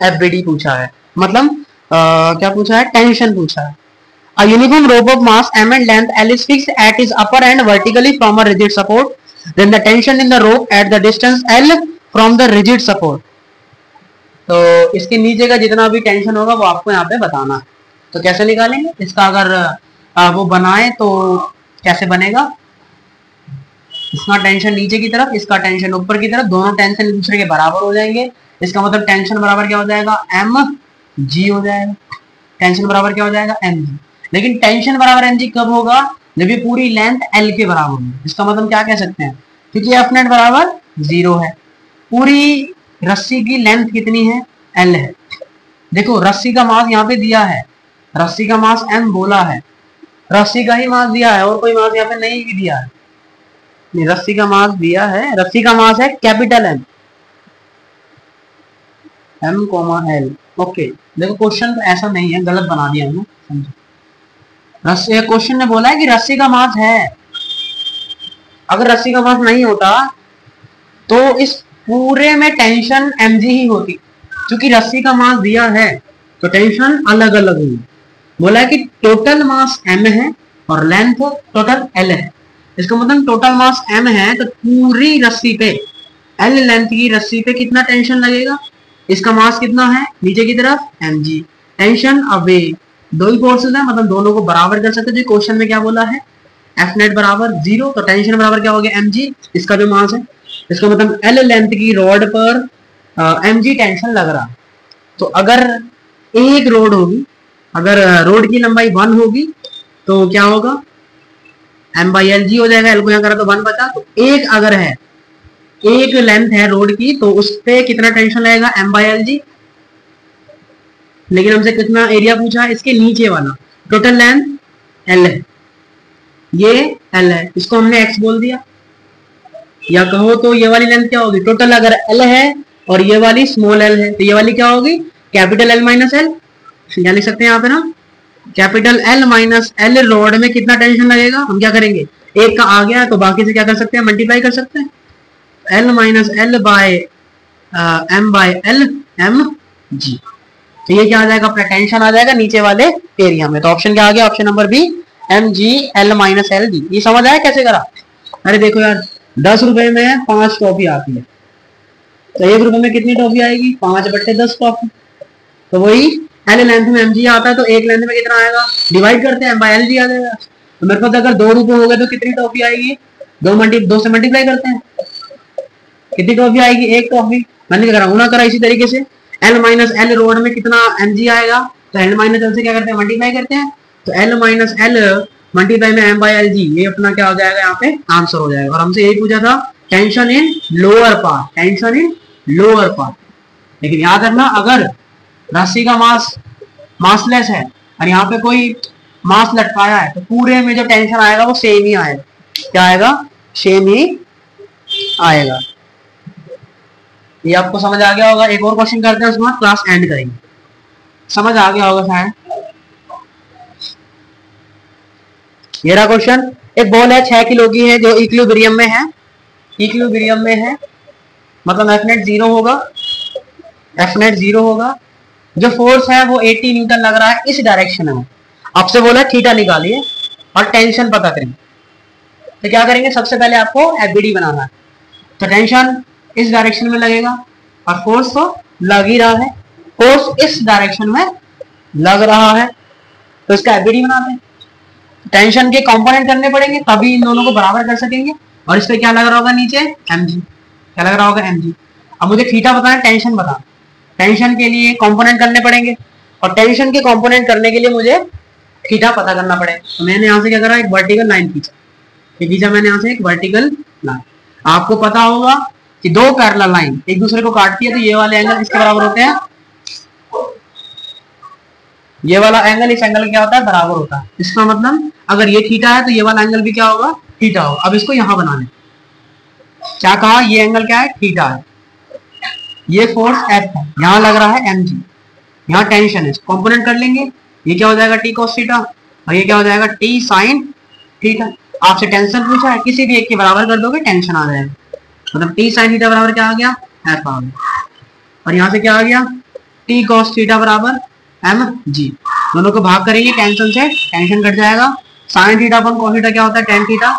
FBD पूछा है, मतलब क्या पूछा है, टेंशन पूछा है। A uniform rope of mass m and length L is fixed at its upper end vertically from a rigid support. Then the tension in the rope at the distance L from the rigid support. तो इसके नीचे का जितना भी टेंशन होगा वो आपको यहाँ पे बताना है। तो कैसे निकालेंगे इसका, अगर वो बनाए तो कैसे बनेगा, इसका टेंशन नीचे की तरफ, इसका टेंशन ऊपर की तरफ, दोनों टेंशन एक दूसरे के बराबर हो जाएंगे। इसका मतलब टेंशन बराबर क्या हो जाएगा, mg हो जाएगा। टेंशन बराबर क्या हो जाएगा, mg। लेकिन टेंशन बराबर mg कब होगा, जब ये पूरी लेंथ L के बराबर होगी। इसका मतलब क्या कह सकते हैं, क्योंकि F नेट बराबर 0 है, पूरी रस्सी की लेंथ कितनी है, L है। देखो रस्सी का मास यहाँ पे दिया है, रस्सी का मास m बोला है, रस्सी का ही मास दिया है और कोई मास यहाँ पे नहीं भी दिया है, नहीं रस्सी का मास दिया है, रस्सी का मास है capital M, M, L। Okay, देखो क्वेश्चन ऐसा नहीं है, गलत बना दिया हमने, समझो। रस्सी, क्वेश्चन ने बोला है कि रस्सी का मास है, अगर रस्सी का मास नहीं होता तो इस पूरे में टेंशन mg ही होती, क्योंकि रस्सी का मास दिया है तो टेंशन अलग अलग हुई। बोला है कि टोटल मास m है और लेंथ टोटल L है। इसका मतलब टोटल मास m है तो पूरी रस्सी पे, L लेंथ की रस्सी पे कितना टेंशन लगेगा, इसका मास कितना है नीचे की तरफ mg, टेंशन अवे, दो ही फोर्सेस है मतलब दोनों को बराबर कर सकते हैं। क्वेश्चन में क्या बोला है, F नेट बराबर 0, तो टेंशन बराबर क्या हो गया mg, इसका जो मास है। इसका मतलब L लेंथ की रॉड पर mg टेंशन लग रहा। तो अगर एक रोड होगी, अगर रोड की लंबाई 1 होगी तो क्या होगा, m/lg हो जाएगा, L को यहाँ करा तो 1 बचा। तो एक अगर है, एक लेंथ है रोड की, तो उस पे कितना टेंशन लगेगा, m/lg। लेकिन हमसे कितना एरिया पूछा है, इसके नीचे वाला, टोटल लेंथ L है, ये L है, इसको हमने x बोल दिया। या कहो तो ये वाली लेंथ क्या होगी, टोटल अगर L है और ये वाली स्मॉल l है तो ये वाली क्या होगी, कैपिटल L माइनस L। क्या लिख सकते हैं यहाँ पे ना, capital L minus L road में कितना टेंशन लगेगा, हम क्या करेंगे, एक का आ गया तो बाकी से क्या कर सकते हैं, मल्टीप्लाई कर सकते हैं, L minus L by m/L mg। तो ये क्या आ जाएगा, अपना टेंशन आ जाएगा नीचे वाले एरिया में। तो ऑप्शन क्या आ गया, option number B, mg L minus L g। ये समझ आया कैसे करा। अरे देखो यार 10 रुपए में 5 टॉफी आती है, तो 1 रुपए में कितनी टॉफी आएगी, 5/10 टॉफी। तो वही L लेंथ में mg आता है तो एक लेंथ में कितना आएगा, डिवाइड करते हैं m/lg आ जाएगा। तो मेरे पास अगर 2 रुपए हो गए तो कितनी टॉफी आएगी? 2 से मल्टीप्लाई करते हैं, कितनी टॉफी आएगी? 1 टॉफी। मैंने क्या करा, गुना करा। इसी तरीके से L माइनस एल रोड में कितना mg आएगा, तो L माइनस एल से क्या करते हैं, मल्टीप्लाई करते हैं। तो L माइनस एल मल्टीप्लाई में m बाई LG, ये अपना क्या हो जाएगा, यहाँ पे आंसर हो जाएगा। और हमसे यही पूछा था tension in lower part, tension in lower part. लेकिन याद रखना, अगर रस्सी का मास मासलेस है और यहाँ पे कोई मास लटकाया है, तो पूरे में जो टेंशन आएगा वो सेम ही आएगा। क्या आएगा? सेम ही आएगा। ये आपको समझ आ गया होगा। एक और क्वेश्चन करते हैं, उसके बाद क्लास एंड करेंगे। समझ आ गया होगा शायद। ये रहा क्वेश्चन। एक बॉल है 6 किलो की है, जो इक्विलिब्रियम में है, इक्विलिब्रियम में है, मतलब एफ नेट 0 होगा, एफ नेट 0 होगा। जो फोर्स है वो 80 न्यूटन लग रहा है इस डायरेक्शन में। आपसे बोला थीटा निकालिए और टेंशन पता करेंगे। तो क्या करेंगे, सबसे पहले आपको एफबीडी बनाना है। तो टेंशन इस डायरेक्शन में लगेगा और फोर्स तो लग ही रहा है, फोर्स इस डायरेक्शन में लग रहा है, तो इसका एफबीडी बनाते हैं। टेंशन के कंपोनेंट करने पड़ेंगे, तभी इन दोनों को बराबर कर सकेंगे। और इस पे क्या लग रहा होगा नीचे, mg, क्या लग रहा होगा, mg। अब मुझे थीटा बताना, टेंशन बताना। टेंशन के लिए कंपोनेंट करने पड़ेंगे, और टेंशन के कंपोनेंट करने के लिए मुझे थीटा पता करना पड़ेगा। तो मैंने यहाँ से क्या करा, एक वर्टिकल लाइन खींचा, खींचा मैंने यहाँ से एक वर्टिकल लाइन। आपको पता होगा कि 2 पैरेलल लाइन एक दूसरे को काटती है, तो ये वाले एंगल किसके बराबर होते हैं, ये वाला एंगल इस एंगल क्या होता है, बराबर होता है। इसका मतलब अगर ये थीटा है तो ये वाला एंगल भी क्या होगा, थीटा होगा। अब इसको यहां बनाने, क्या कहा, ये एंगल क्या है, थीटा है, ये फोर्स F है, यहां लग रहा है mg, यहाँ टेंशन है, कंपोनेंट कर लेंगे। ये क्या हो जाएगा, t cos थीटा, और ये क्या हो जाएगा, t sin थीटा। आपसे टेंशन पूछा है, किसी भी एक के बराबर कर दोगे टेंशन आ जाएगा। मतलब t sin थीटा बराबर क्या आ गया, F आ गया। और यहाँ से क्या आ गया, t cos थीटा बराबर mg। दोनों को भाग करेंगे टेंशन से, टेंशन कट जाएगा। sin थीटा अपन cos थीटा क्या होता है, tan थीटा,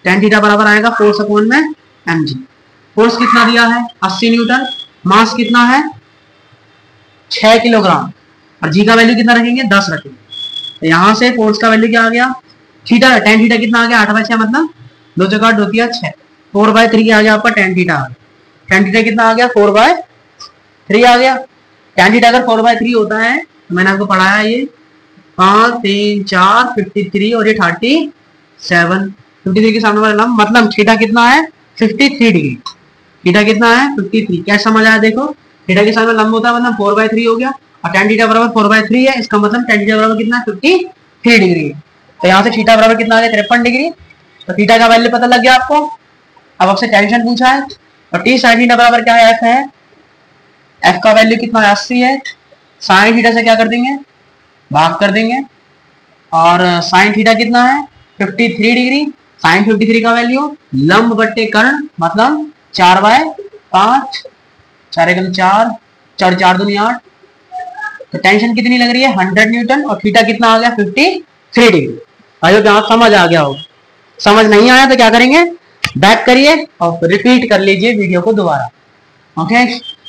tan थीटा बराबर आएगा फोर्स अपॉन में mg। फोर्स कितना दिया है, 80 न्यूटन, मास कितना है 6 किलोग्राम, और जी का वैल्यू कितना रखेंगे, 10 रखेंगे। तो यहाँ से फोर्स का वैल्यू क्या आ गया, थीटा, tan थीटा कितना आ गया, 8/6, मतलब 2 जगह 2 दिया 6, 4/3 आ गया आपका tan थीटा। tan थीटा कितना आ गया, 4/3 आ गया। tan थीटा अगर 4/3 होता है, तो मैंने आपको पढ़ाया ये 5 3 4 53 और ये 37, 53 के सामने वाला लंब, मतलब थीटा कितना है 53 डिग्री। थीटा कितना है 53, क्या समझ आया, देखो थीटा के सामने लंब होता है, मतलब 4/3 हो गया, और tan थीटा बराबर 4/3 है, इसका मतलब tan थीटा बराबर कितना है, 53 डिग्री है। तो यहाँ से थीटा बराबर कितना आ गया, 53 डिग्री। तो थीटा का वैल्यू पता लग गया आपको। अब आपसे टेंशन पूछा है, और t sin थीटा बराबर क्या है, f है, f का वैल्यू कितना है, 80 है। sin थीटा से क्या कर देंगे, भाग कर देंगे, और sin थीटा कितना है 53 डिग्री। sin 53 का वैल्यू लंब बट्टे कर्ण, मतलब 4/5, 4 एकम 4, 4 4 दूनी 8। तो टेंशन कितनी लग रही है, 100 न्यूटन, और थीटा कितना आ गया 53 डिग्री। आइए यहाँ समझ आ गया हो, समझ नहीं आया तो क्या करेंगे, बैक करिए और रिपीट कर लीजिए वीडियो को दोबारा। ओके,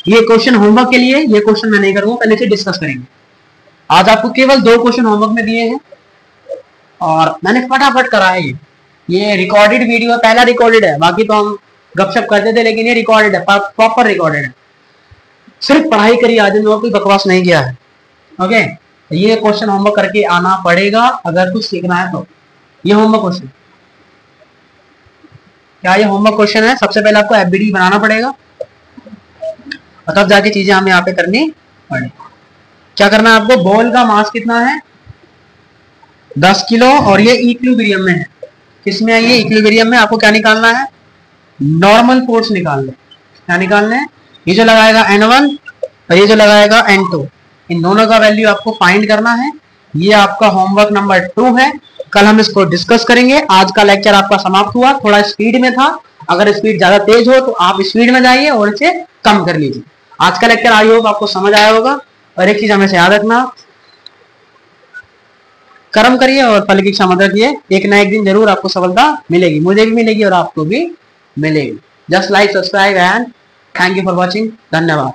ये क्वेश्चन होमवर्क के लिए, ये क्वेश्चन मैं नहीं करूंगा, पहले से डिस्कस करेंगे। आज आपको केवल 2 क्वेश्चन होमवर्क में दिए हैं, और मैंने फटाफट कराया। ये रिकॉर्डेड वीडियो है, पहला रिकॉर्डेड है, बाकी तो हम गपशप करते थे, लेकिन ये रिकॉर्डेड है, प्रॉपर रिकॉर्डेड है। सिर्फ पढ़ाई करी आज में, और कोई बकवास नहीं किया है। ओके, तो ये क्वेश्चन होमवर्क करके आना पड़ेगा अगर कुछ सीखना है तो। ये होमवर्क क्वेश्चन, क्या ये होमवर्क क्वेश्चन है। सबसे पहले आपको एफबीडी बनाना पड़ेगा, और तब जाके चीजें हमें यहाँ पे करनी पड़ेगी। क्या करना है आपको, बॉल का मास कितना है 10 किलो, और ये इक्विलिब्रियम में है। किसमें है ये, इक्विलिब्रियम में। आपको क्या निकालना है, नॉर्मल फोर्स निकालना है। क्या निकालना है, ये जो लगाएगा N1 और ये जो लगाएगा N2, इन दोनों का वैल्यू आपको फाइंड करना है। ये आपका होमवर्क नंबर 2 है। कल हम इसको डिस्कस करेंगे। आज का लेक्चर आपका समाप्त हुआ, थोड़ा स्पीड में था। अगर स्पीड ज्यादा तेज हो तो आप स्पीड में जाइए और इसे कम कर लीजिए। आज का लेक्चर आई होप आपको समझ आया होगा। और एक चीज हमेशा याद रखना, कर्म करिए और फल की इच्छा मत रखिए। एक ना एक दिन जरूर आपको सफलता मिलेगी, मुझे भी मिलेगी और आपको भी मिलेगी। Just like, subscribe and thank you for watching. धन्यवाद।